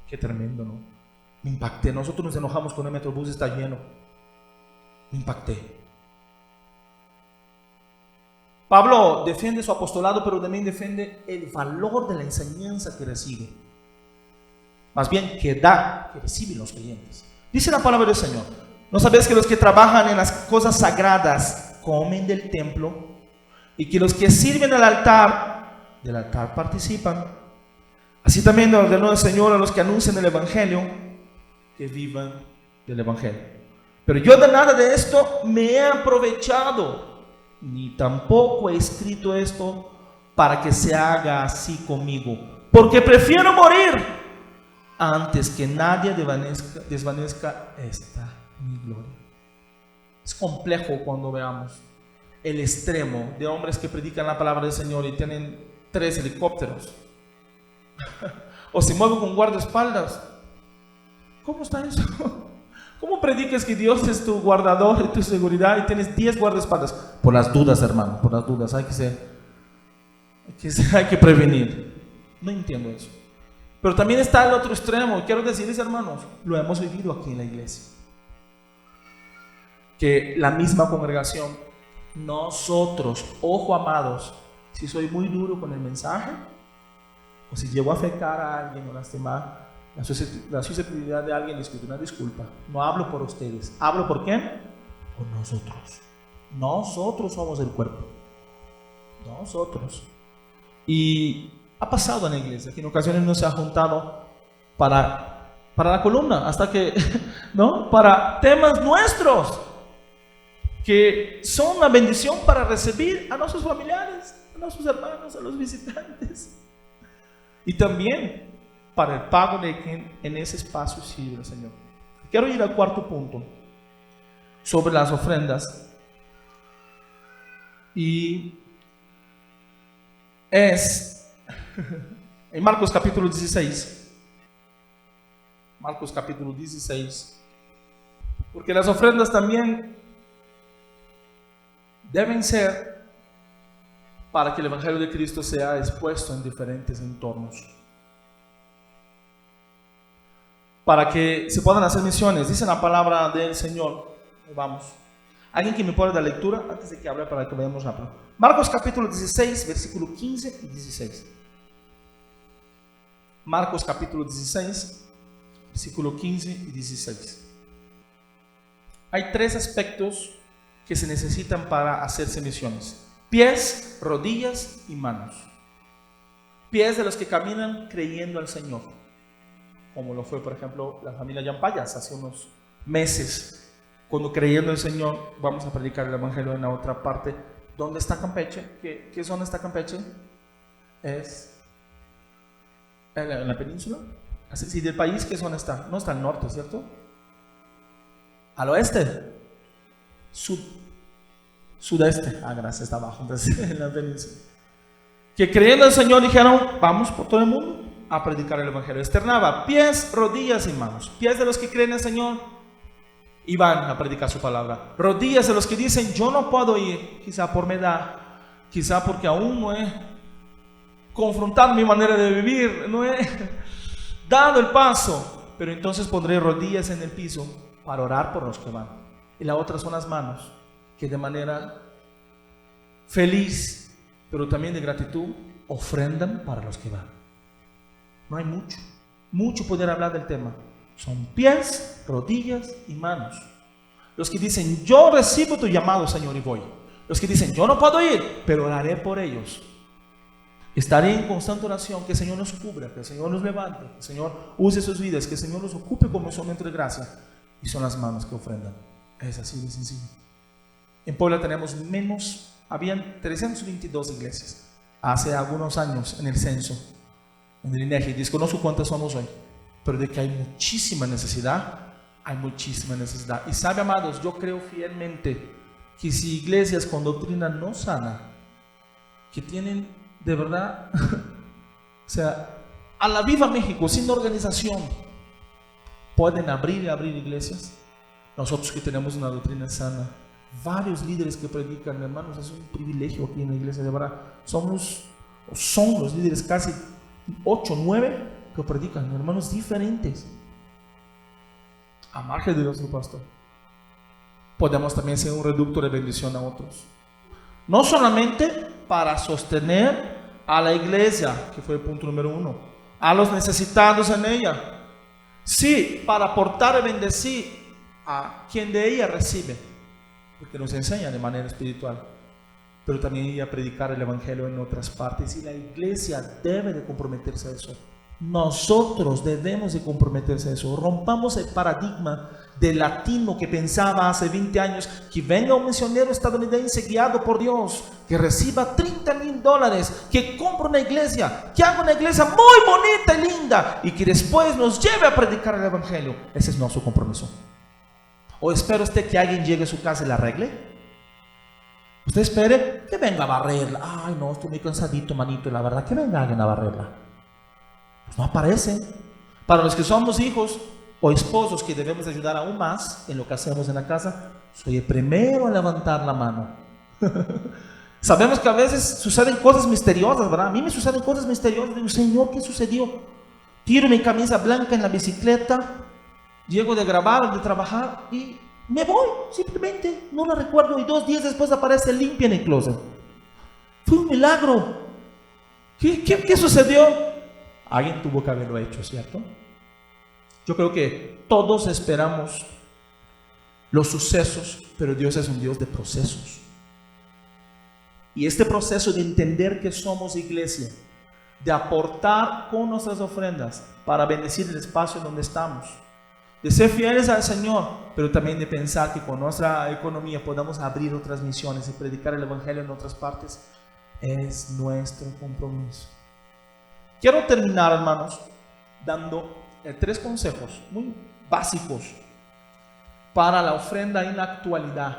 Qué tremendo, ¿no? Me impacté. Nosotros nos enojamos cuando el metrobús está lleno. Me impacté. Pablo defiende su apostolado, pero también defiende el valor de la enseñanza que recibe. Más bien que da, que reciben los creyentes. Dice la palabra del Señor: ¿no sabéis que los que trabajan en las cosas sagradas comen del templo, y que los que sirven del altar participan? Así también ordenó el Señor a los que anuncian el Evangelio que vivan del Evangelio. Pero yo de nada de esto me he aprovechado, ni tampoco he escrito esto para que se haga así conmigo, porque prefiero morir antes que nadie desvanezca esta mi gloria. Es complejo cuando veamos el extremo de hombres que predican la palabra del Señor y tienen 3 helicópteros o se mueven con guardaespaldas. ¿Cómo está eso? ¿Cómo predicas que Dios es tu guardador y tu seguridad y tienes 10 guardaespaldas? Por las dudas, hermano, por las dudas. Hay que prevenir. No entiendo eso. Pero también está el otro extremo. Y quiero decirles, hermanos, lo hemos vivido aquí en la iglesia, que la misma congregación, nosotros, ojo amados, si soy muy duro con el mensaje, o si llego a afectar a alguien o lastimar la susceptibilidad de alguien, les pido una disculpa. No hablo por ustedes. ¿Hablo por quién? Por nosotros. Nosotros somos el cuerpo. Nosotros. Y ha pasado en la iglesia que en ocasiones no se ha juntado para la columna, hasta que, ¿no? Para temas nuestros, que son una bendición para recibir a nuestros familiares, a nuestros hermanos, a los visitantes. Y también para el pago de quien en ese espacio sirve el Señor. Quiero ir al cuarto punto, sobre las ofrendas. Y es en Marcos capítulo 16. Marcos capítulo 16. Porque las ofrendas también deben ser para que el Evangelio de Cristo sea expuesto en diferentes entornos, para que se puedan hacer misiones. Dice la palabra del Señor. Vamos. ¿Alguien que me pueda dar lectura antes de que hable para que veamos rápido? Marcos capítulo 16, versículo 15 y 16. Marcos capítulo 16, versículo 15 y 16. Hay 3 aspectos que se necesitan para hacerse misiones: pies, rodillas y manos. Pies de los que caminan creyendo al Señor, como lo fue, por ejemplo, la familia Yampayas hace unos meses, cuando creyendo al Señor vamos a predicar el Evangelio en la otra parte. ¿Dónde está Campeche? ¿Qué zona está Campeche? Es en la península. Si del país, ¿qué zona está? No está al norte, ¿cierto? Al oeste, sudeste. Gracias, está abajo, entonces en la península. Que creyendo al Señor dijeron: vamos por todo el mundo a predicar el Evangelio. Externaba pies, rodillas y manos. Pies de los que creen en el Señor y van a predicar su palabra. Rodillas de los que dicen: yo no puedo ir, quizá por mi edad, quizá porque aún no he confrontado mi manera de vivir, no he dado el paso, pero entonces pondré rodillas en el piso para orar por los que van. y la otra son las manos, que de manera feliz, pero también de gratitud, ofrendan para los que van. No hay mucho poder hablar del tema. Son pies, rodillas y manos. Los que dicen, yo recibo tu llamado, Señor, y voy. Los que dicen, yo no puedo ir, pero oraré por ellos. Estaré en constante oración, que el Señor nos cubra, que el Señor nos levante, que el Señor use sus vidas, que el Señor nos ocupe como instrumento de gracia. Y son las manos que ofrendan. Es así de sencillo. En Puebla tenemos habían 322 iglesias. Hace algunos años en el censo, en el INEGI, desconozco cuántas somos hoy, pero de que hay muchísima necesidad. Y sabe, amados, yo creo fielmente que si iglesias con doctrina no sana, que tienen de verdad, o sea, a la viva México, sin organización, pueden abrir iglesias. Nosotros que tenemos una doctrina sana, varios líderes que predican, hermanos, es un privilegio aquí en la iglesia, de verdad. Son los líderes, casi 8, 9 que predican, hermanos diferentes. A margen de nuestro pastor, podemos también ser un reducto de bendición a otros. No solamente para sostener a la iglesia, que fue el punto número 1, a los necesitados en ella. Sí, para aportar y bendecir a quien de ella recibe, porque nos enseña de manera espiritual, pero también ir a predicar el evangelio en otras partes. Y la iglesia debe de comprometerse a eso. Nosotros debemos de comprometerse a eso. Rompamos el paradigma del latino que pensaba hace 20 años que venga un misionero estadounidense guiado por Dios, que reciba $30,000, que compre una iglesia, que haga una iglesia muy bonita y linda y que después nos lleve a predicar el evangelio. Ese es nuestro compromiso. ¿O espera usted que alguien llegue a su casa y la arregle? Usted espere que venga a barrerla. Ay, no, estoy muy cansadito, manito, y la verdad, que venga alguien a barrerla. Pues no aparece. Para los que somos hijos o esposos que debemos ayudar aún más en lo que hacemos en la casa, soy el primero a levantar la mano. Sabemos que a veces suceden cosas misteriosas, ¿verdad? A mí me suceden cosas misteriosas. Digo, Señor, ¿qué sucedió? Tiro mi camisa blanca en la bicicleta, llego de grabar, de trabajar y me voy, simplemente no la recuerdo, y 2 días después aparece limpia en el closet. Fue un milagro. ¿Qué sucedió? Alguien tuvo que haberlo hecho, ¿cierto? Yo creo que todos esperamos los sucesos, pero Dios es un Dios de procesos. Y este proceso de entender que somos iglesia, de aportar con nuestras ofrendas para bendecir el espacio donde estamos, de ser fieles al Señor, pero también de pensar que con nuestra economía podamos abrir otras misiones y predicar el evangelio en otras partes, es nuestro compromiso. Quiero terminar, hermanos, dando 3 consejos muy básicos para la ofrenda en la actualidad.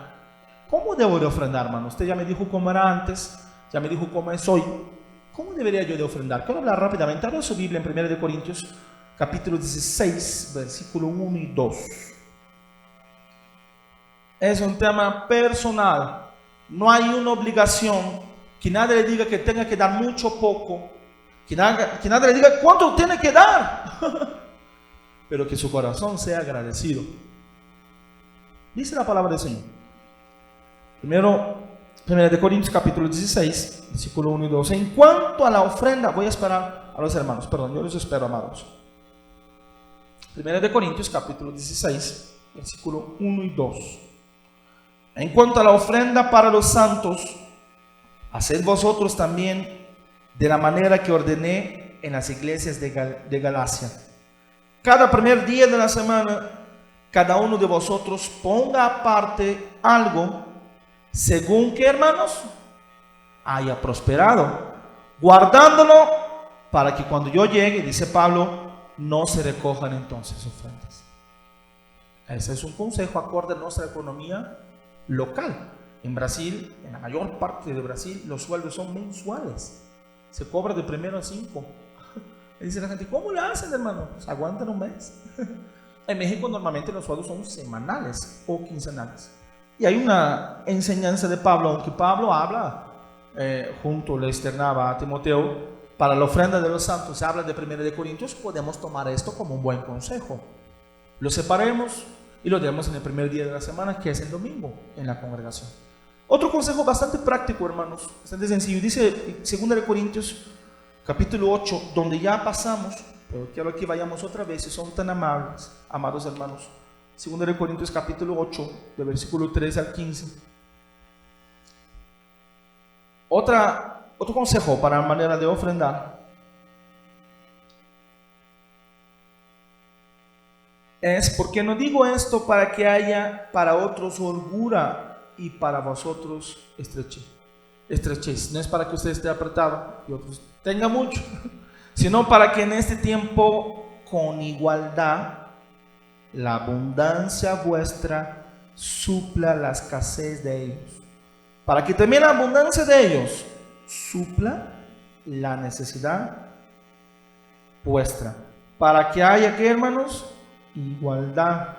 ¿Cómo debo de ofrendar, hermano? Usted ya me dijo cómo era antes, ya me dijo cómo es hoy. ¿Cómo debería yo de ofrendar? Quiero hablar rápidamente. Abra su Biblia en 1 Corintios, capítulo 16, versículo 1 y 2. Es un tema personal. No hay una obligación. Que nadie le diga que tenga que dar mucho o poco. Que nadie le diga cuánto tiene que dar. Pero que su corazón sea agradecido. Dice la palabra del Señor. Primero, 1 Corintios capítulo 16, versículo 1 y 2. En cuanto a la ofrenda, voy a esperar a los hermanos, perdón, yo los espero, amados. 1 Corintios capítulo 16, versículo 1 y 2. En cuanto a la ofrenda para los santos, haced vosotros también de la manera que ordené en las iglesias de Galacia. Cada primer día de la semana, cada uno de vosotros ponga aparte algo, según que, hermanos, haya prosperado, guardándolo para que cuando yo llegue, dice Pablo, no se recojan entonces ofrendas. Ese es un consejo acorde a nuestra economía local. En Brasil, en la mayor parte de Brasil, los sueldos son mensuales. Se cobra de 1 a 5. Y dice la gente, ¿cómo lo hacen, hermano? Pues aguantan un mes. En México normalmente los sueldos son semanales o quincenales. Y hay una enseñanza de Pablo, aunque Pablo habla, junto le externaba a Timoteo, para la ofrenda de los santos, se habla de 1 Corintios, podemos tomar esto como un buen consejo. Lo separemos y lo demos en el primer día de la semana, que es el domingo, en la congregación. Otro consejo bastante práctico, hermanos, bastante sencillo. Dice 2 Corintios capítulo 8, donde ya pasamos, pero quiero que vayamos otra vez, si son tan amables, amados hermanos. 2 Corintios capítulo 8, de versículo 3 al 15. Otro consejo para la manera de ofrendar es: porque no digo esto para que haya para otros holgura y para vosotros estrechez. No es para que usted esté apretado y otros tengan mucho, sino para que en este tiempo con igualdad la abundancia vuestra supla la escasez de ellos, para que también la abundancia de ellos supla la necesidad vuestra, para que haya, ¿qué, hermanos? Igualdad.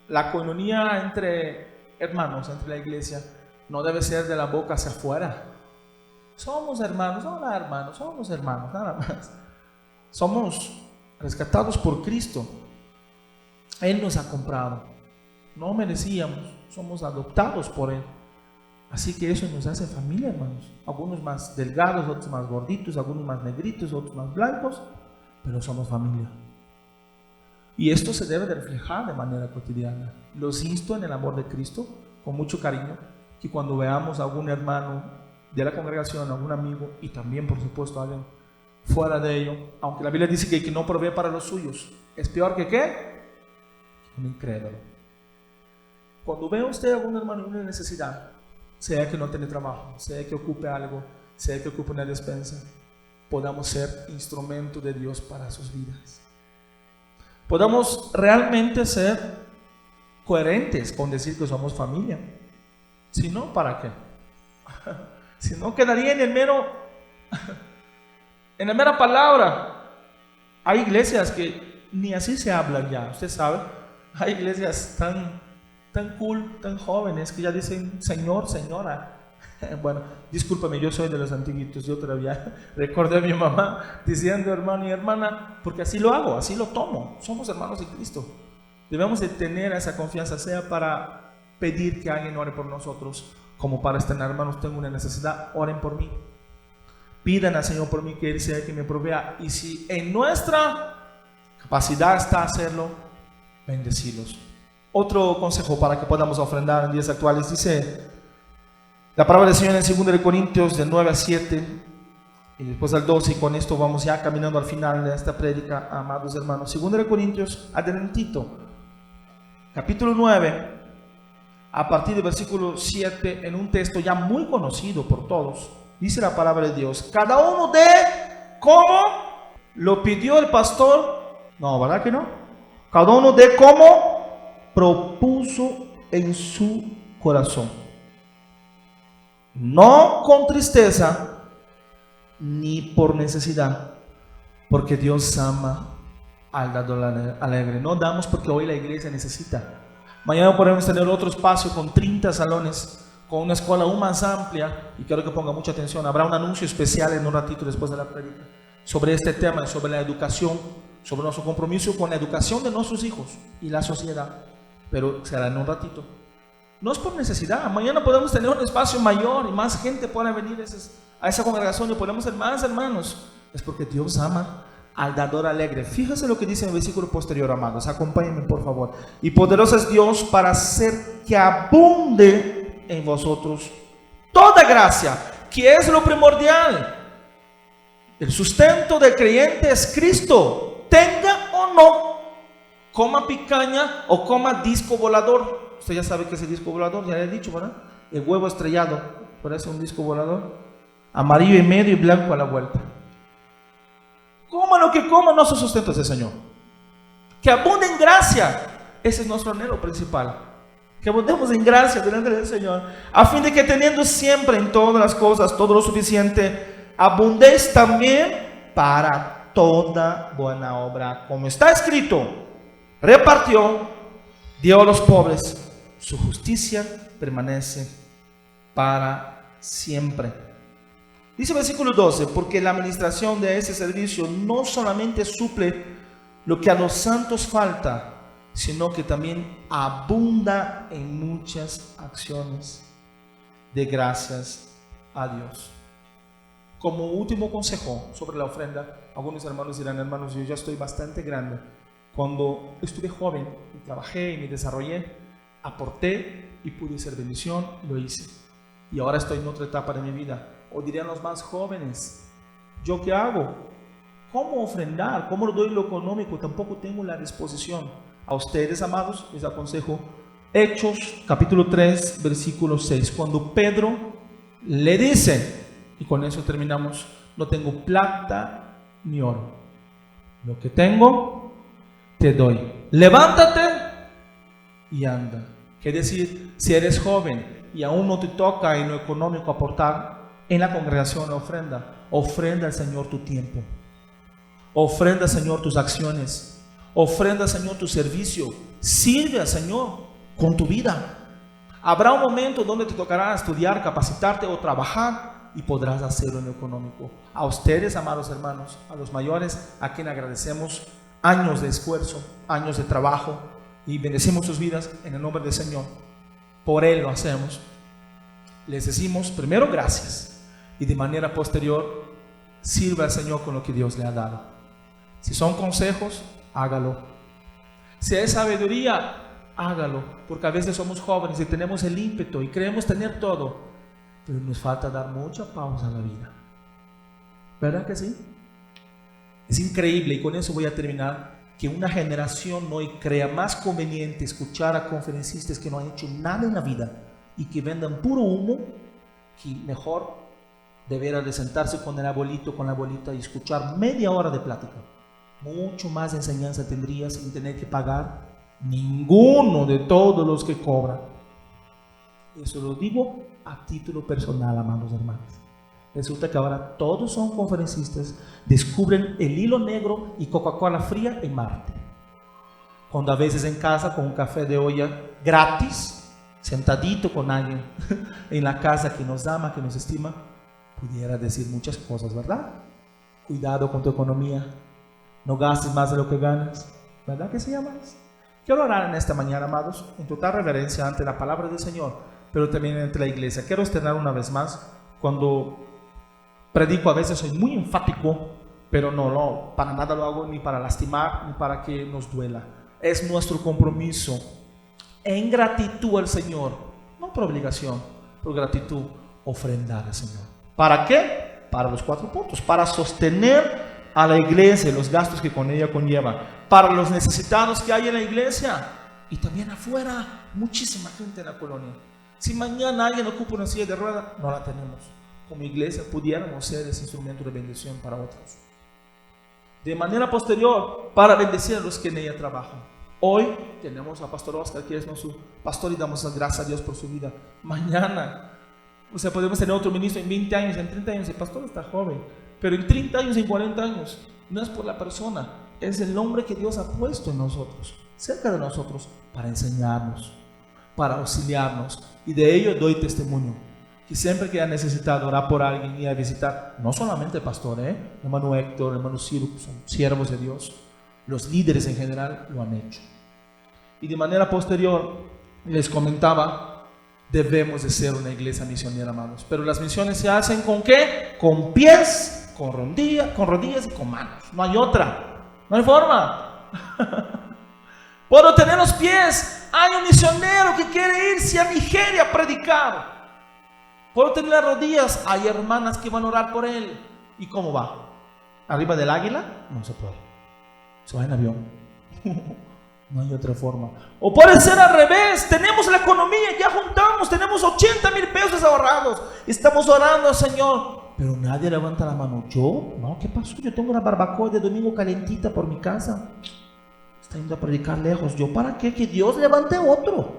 La coinonía entre hermanos, entre la iglesia, no debe ser de la boca hacia afuera. Somos hermanos, hola hermanos, somos hermanos, nada más. Somos rescatados por Cristo. Él nos ha comprado. No merecíamos, somos adoptados por Él. Así que eso nos hace familia, hermanos. Algunos más delgados, otros más gorditos, algunos más negritos, otros más blancos, pero somos familia. Y esto se debe de reflejar de manera cotidiana. Los insto en el amor de Cristo, con mucho cariño, que cuando veamos a algún hermano de la congregación, a algún amigo, y también por supuesto a alguien fuera de ello, aunque la Biblia dice que el que no provee para los suyos es peor que ¿qué? Un incrédulo. Cuando vea usted a algún hermano en una necesidad, sea que no tiene trabajo, sea que ocupe algo, sea que ocupe una despensa, podamos ser instrumento de Dios para sus vidas. Podamos realmente ser coherentes con decir que somos familia. Si no, ¿para qué? Si no, quedaría en la mera palabra. Hay iglesias que ni así se hablan ya, usted sabe. Hay iglesias tan cool, tan jóvenes, que ya dicen señor, señora. Bueno, discúlpame, yo soy de los antiguitos. Yo todavía recordé a mi mamá diciendo hermano y hermana, porque así lo hago, así lo tomo. Somos hermanos de Cristo. Debemos de tener esa confianza, sea para pedir que alguien ore por nosotros, como para estar, hermanos, tengo una necesidad, oren por mí. Pidan al Señor por mí, que Él sea el que me provea. Y si en nuestra capacidad está hacerlo, bendecirlos. Otro consejo para que podamos ofrendar en días actuales, dice la palabra del Señor en 2 Corintios del 9 a 7 y después al 12, y con esto vamos ya caminando al final de esta prédica, amados hermanos. 2 Corintios, adelantito, capítulo 9, a partir del versículo 7, en un texto ya muy conocido por todos, dice la palabra de Dios: cada uno dé como lo pidió el pastor. No, ¿verdad que no? Cada uno dé como propuso en su corazón, no con tristeza ni por necesidad, porque Dios ama al dador alegre. No damos porque hoy la iglesia necesita. Mañana podemos tener otro espacio con 30 salones, con una escuela aún más amplia, y quiero que ponga mucha atención. Habrá un anuncio especial en un ratito después de la prédica sobre este tema, sobre la educación, sobre nuestro compromiso con la educación de nuestros hijos y la sociedad, pero será en un ratito. No es por necesidad. Mañana podemos tener un espacio mayor y más gente pueda venir a esa congregación y podemos ser más hermanos. Es porque Dios ama al dador alegre. Fíjese lo que dice en el versículo posterior, amados. Acompáñenme, por favor. Y poderoso es Dios para hacer que abunde en vosotros toda gracia, que es lo primordial. El sustento del creyente es Cristo, tenga o no, coma picaña o coma disco volador. Usted ya sabe que es el disco volador, ya le he dicho, ¿verdad? El huevo estrellado, parece un disco volador, amarillo en medio y blanco a la vuelta. Coma lo que coma, no se sustenta ese Señor. Que abunde en gracia, ese es nuestro anhelo principal. Que abundemos en gracia delante del Señor, a fin de que teniendo siempre en todas las cosas todo lo suficiente, abundéis también para toda buena obra. Como está escrito, repartió, dio a los pobres, su justicia permanece para siempre. Dice el versículo 12: porque la administración de ese servicio no solamente suple lo que a los santos falta, sino que también abunda en muchas acciones de gracias a Dios. Como último consejo sobre la ofrenda, algunos hermanos dirán: hermanos, yo ya estoy bastante grande. Cuando estuve joven y trabajé y me desarrollé, aporté y pude ser bendición, lo hice. Y ahora estoy en otra etapa de mi vida. O dirían los más jóvenes: ¿yo qué hago? ¿Cómo ofrendar? ¿Cómo le doy lo económico? Tampoco tengo la disposición. A ustedes, amados, les aconsejo Hechos capítulo 3 versículo 6, cuando Pedro le dice, y con eso terminamos: no tengo plata ni oro, lo que tengo te doy, levántate y anda. Quiere decir, si eres joven y aún no te toca en lo económico aportar, en la congregación la ofrenda al Señor tu tiempo, ofrenda al Señor tus acciones, ofrenda al Señor tu servicio, sirve al Señor con tu vida. Habrá un momento donde te tocará estudiar, capacitarte o trabajar, y podrás hacerlo en lo económico. A ustedes, amados hermanos, a los mayores, a quien agradecemos años de esfuerzo, años de trabajo, y bendecimos sus vidas en el nombre del Señor. Por Él lo hacemos. Les decimos primero gracias, y de manera posterior sirva al Señor con lo que Dios le ha dado. Si son consejos, hágalo. Si es sabiduría, hágalo, porque a veces somos jóvenes y tenemos el ímpetu y creemos tener todo, pero nos falta dar mucha pausa a la vida. ¿Verdad que sí? Es increíble, y con eso voy a terminar, que una generación hoy crea más conveniente escuchar a conferencistas que no han hecho nada en la vida y que vendan puro humo, que mejor deberá de sentarse con el abuelito, con la abuelita, y escuchar media hora de plática. Mucho más enseñanza tendrías sin tener que pagar ninguno de todos los que cobran. Eso lo digo a título personal, amados hermanos. Resulta que ahora todos son conferencistas, descubren el hilo negro y Coca-Cola fría en Marte. Cuando a veces en casa con un café de olla gratis, sentadito con alguien en la casa que nos ama, que nos estima, pudiera decir muchas cosas, ¿verdad? Cuidado con tu economía, no gastes más de lo que ganas, ¿verdad que se llama eso? Quiero orar en esta mañana, amados, en total reverencia ante la palabra del Señor, pero también ante la iglesia. Quiero estrenar una vez más. Cuando predico a veces soy muy enfático, pero no, para nada lo hago ni para lastimar, ni para que nos duela. Es nuestro compromiso en gratitud al Señor, no por obligación, por gratitud, ofrendar al Señor. ¿Para qué? Para los 4 puntos, para sostener a la iglesia, los gastos que con ella conlleva, para los necesitados que hay en la iglesia y también afuera, muchísima gente en la colonia. Si mañana alguien ocupa una silla de ruedas, no la tenemos. Como iglesia pudiéramos ser ese instrumento de bendición para otros. De manera posterior, para bendecir a los que en ella trabajan. Hoy tenemos a Pastor Oscar, que es nuestro pastor, y damos las gracias a Dios por su vida. Mañana, podemos tener otro ministro en 20 años, en 30 años. El pastor está joven, pero en 30 años, en 40 años, no es por la persona, es el nombre que Dios ha puesto en nosotros, cerca de nosotros, para enseñarnos, para auxiliarnos. Y de ello doy testimonio, que siempre que ha necesitado orar por alguien y a visitar, no solamente el pastor, hermano Héctor, hermano Ciro, son siervos de Dios, los líderes en general lo han hecho. Y de manera posterior, les comentaba, debemos de ser una iglesia misionera, amados. Pero las misiones se hacen ¿con qué? Con pies, con rodillas y con manos. No hay otra, no hay forma. Puedo tener los pies. Hay un misionero que quiere irse a Nigeria a predicar. Puedo tener las rodillas. Hay hermanas que van a orar por él. ¿Y cómo va? ¿Arriba del águila? No se puede. Se va en avión. No hay otra forma. O puede ser al revés. Tenemos la economía, ya juntamos, tenemos 80,000 pesos ahorrados. Estamos orando al Señor, pero nadie levanta la mano. ¿Yo? No, ¿qué pasó? Yo tengo una barbacoa de domingo calentita por mi casa. Está yendo a predicar lejos. ¿Yo para qué? Que Dios levante otro.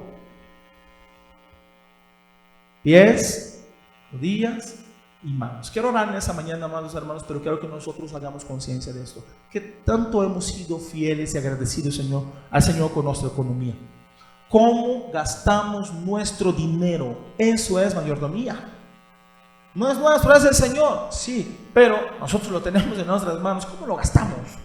Pies, rodillas y manos. Quiero orar en esa mañana, amados hermanos, pero quiero que nosotros hagamos conciencia de esto. Que tanto hemos sido fieles y agradecidos, al Señor con nuestra economía. ¿Cómo gastamos nuestro dinero? Eso es mayordomía. No es nuestro, es el Señor. Sí, pero nosotros lo tenemos en nuestras manos. ¿Cómo lo gastamos?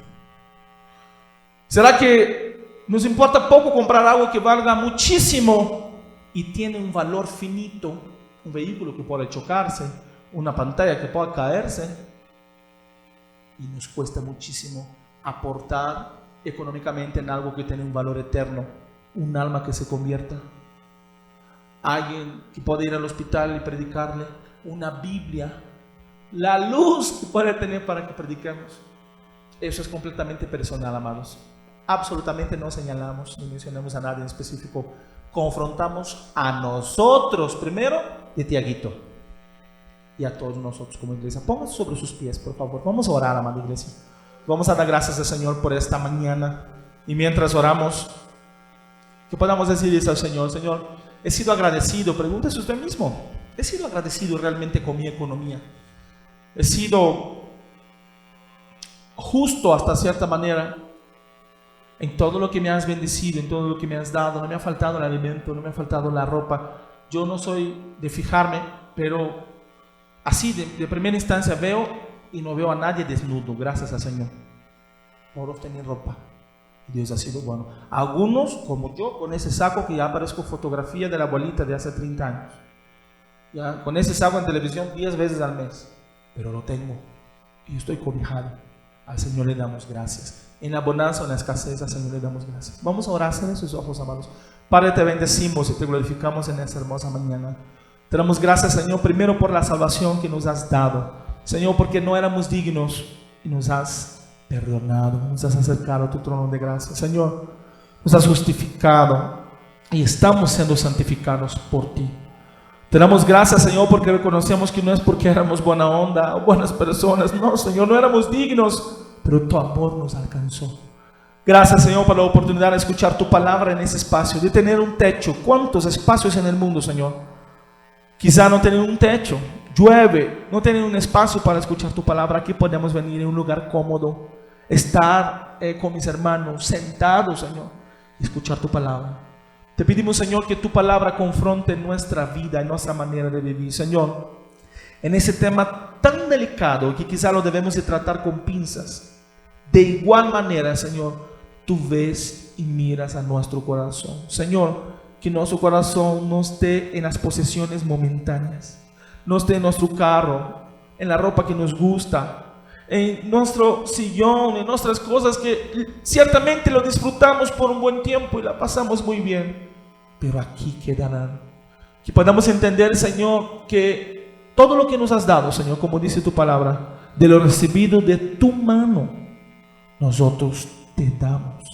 ¿Será que Nos importa poco comprar algo que valga muchísimo y tiene un valor finito, un vehículo que puede chocarse, una pantalla que pueda caerse, y nos cuesta muchísimo aportar económicamente en algo que tiene un valor eterno, un alma que se convierta, alguien que puede ir al hospital y predicarle, una Biblia, la luz que puede tener para que prediquemos. Eso es completamente personal, amados. Absolutamente no señalamos ni mencionamos a nadie en específico. Confrontamos a nosotros primero y a Tiaguito y a todos nosotros como iglesia. Pónganse sobre sus pies, por favor. Vamos a orar, amada iglesia. Vamos a dar gracias al Señor por esta mañana. Y mientras oramos, que podamos decirles al Señor: Señor, he sido agradecido. Pregúntese usted mismo: ¿he sido agradecido realmente con mi economía? ¿He sido justo hasta cierta manera en todo lo que me has bendecido, en todo lo que me has dado? No me ha faltado el alimento, no me ha faltado la ropa. Yo no soy de fijarme, pero así de primera instancia veo y no veo a nadie desnudo, gracias al Señor. Todos tienen ropa. Dios ha sido bueno. Algunos, como yo, con ese saco que ya aparezco fotografía de la abuelita de hace 30 años. Ya, con ese saco en televisión 10 veces al mes. Pero lo tengo y estoy cobijado. Al Señor le damos gracias. En la bonanza o en la escasez, al Señor le damos gracias. Vamos a orar, cierren sus ojos, amados. Padre, te bendecimos y te glorificamos en esta hermosa mañana. Te damos gracias, Señor, primero por la salvación que nos has dado. Señor, porque no éramos dignos y nos has perdonado, nos has acercado a tu trono de gracia. Señor, nos has justificado y estamos siendo santificados por ti. Te damos gracias, Señor, porque reconocemos que no es porque éramos buena onda o buenas personas. No, Señor, no éramos dignos, pero tu amor nos alcanzó. Gracias, Señor, por la oportunidad de escuchar tu palabra en ese espacio, de tener un techo. ¿Cuántos espacios en el mundo, Señor? Quizá no tienen un techo, llueve, no tienen un espacio para escuchar tu palabra. Aquí podemos venir en un lugar cómodo, estar con mis hermanos sentados, Señor, y escuchar tu palabra. Te pedimos, Señor, que tu palabra confronte nuestra vida y nuestra manera de vivir, Señor, en ese tema tan delicado que quizá lo debemos de tratar con pinzas. De igual manera, Señor, tú ves y miras a nuestro corazón. Señor, que nuestro corazón no esté en las posesiones momentáneas, no esté en nuestro carro, en la ropa que nos gusta, en nuestro sillón, en nuestras cosas que ciertamente lo disfrutamos por un buen tiempo y la pasamos muy bien, pero aquí quedarán. Que podamos entender, Señor, que todo lo que nos has dado, Señor, como dice tu palabra, de lo recibido de tu mano, nosotros te damos.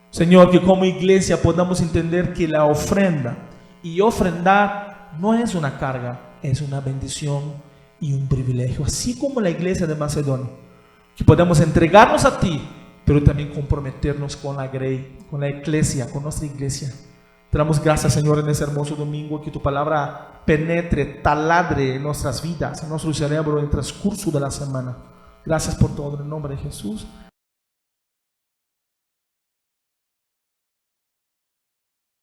Señor, que como iglesia podamos entender que la ofrenda y ofrendar no es una carga, es una bendición y un privilegio, así como la iglesia de Macedonia. Que podamos entregarnos a ti, pero también comprometernos con la grey, con la iglesia, con nuestra iglesia. Te damos gracias, Señor, en ese hermoso domingo, que tu palabra penetre, taladre en nuestras vidas, en nuestro cerebro, en el transcurso de la semana. Gracias por todo, en el nombre de Jesús.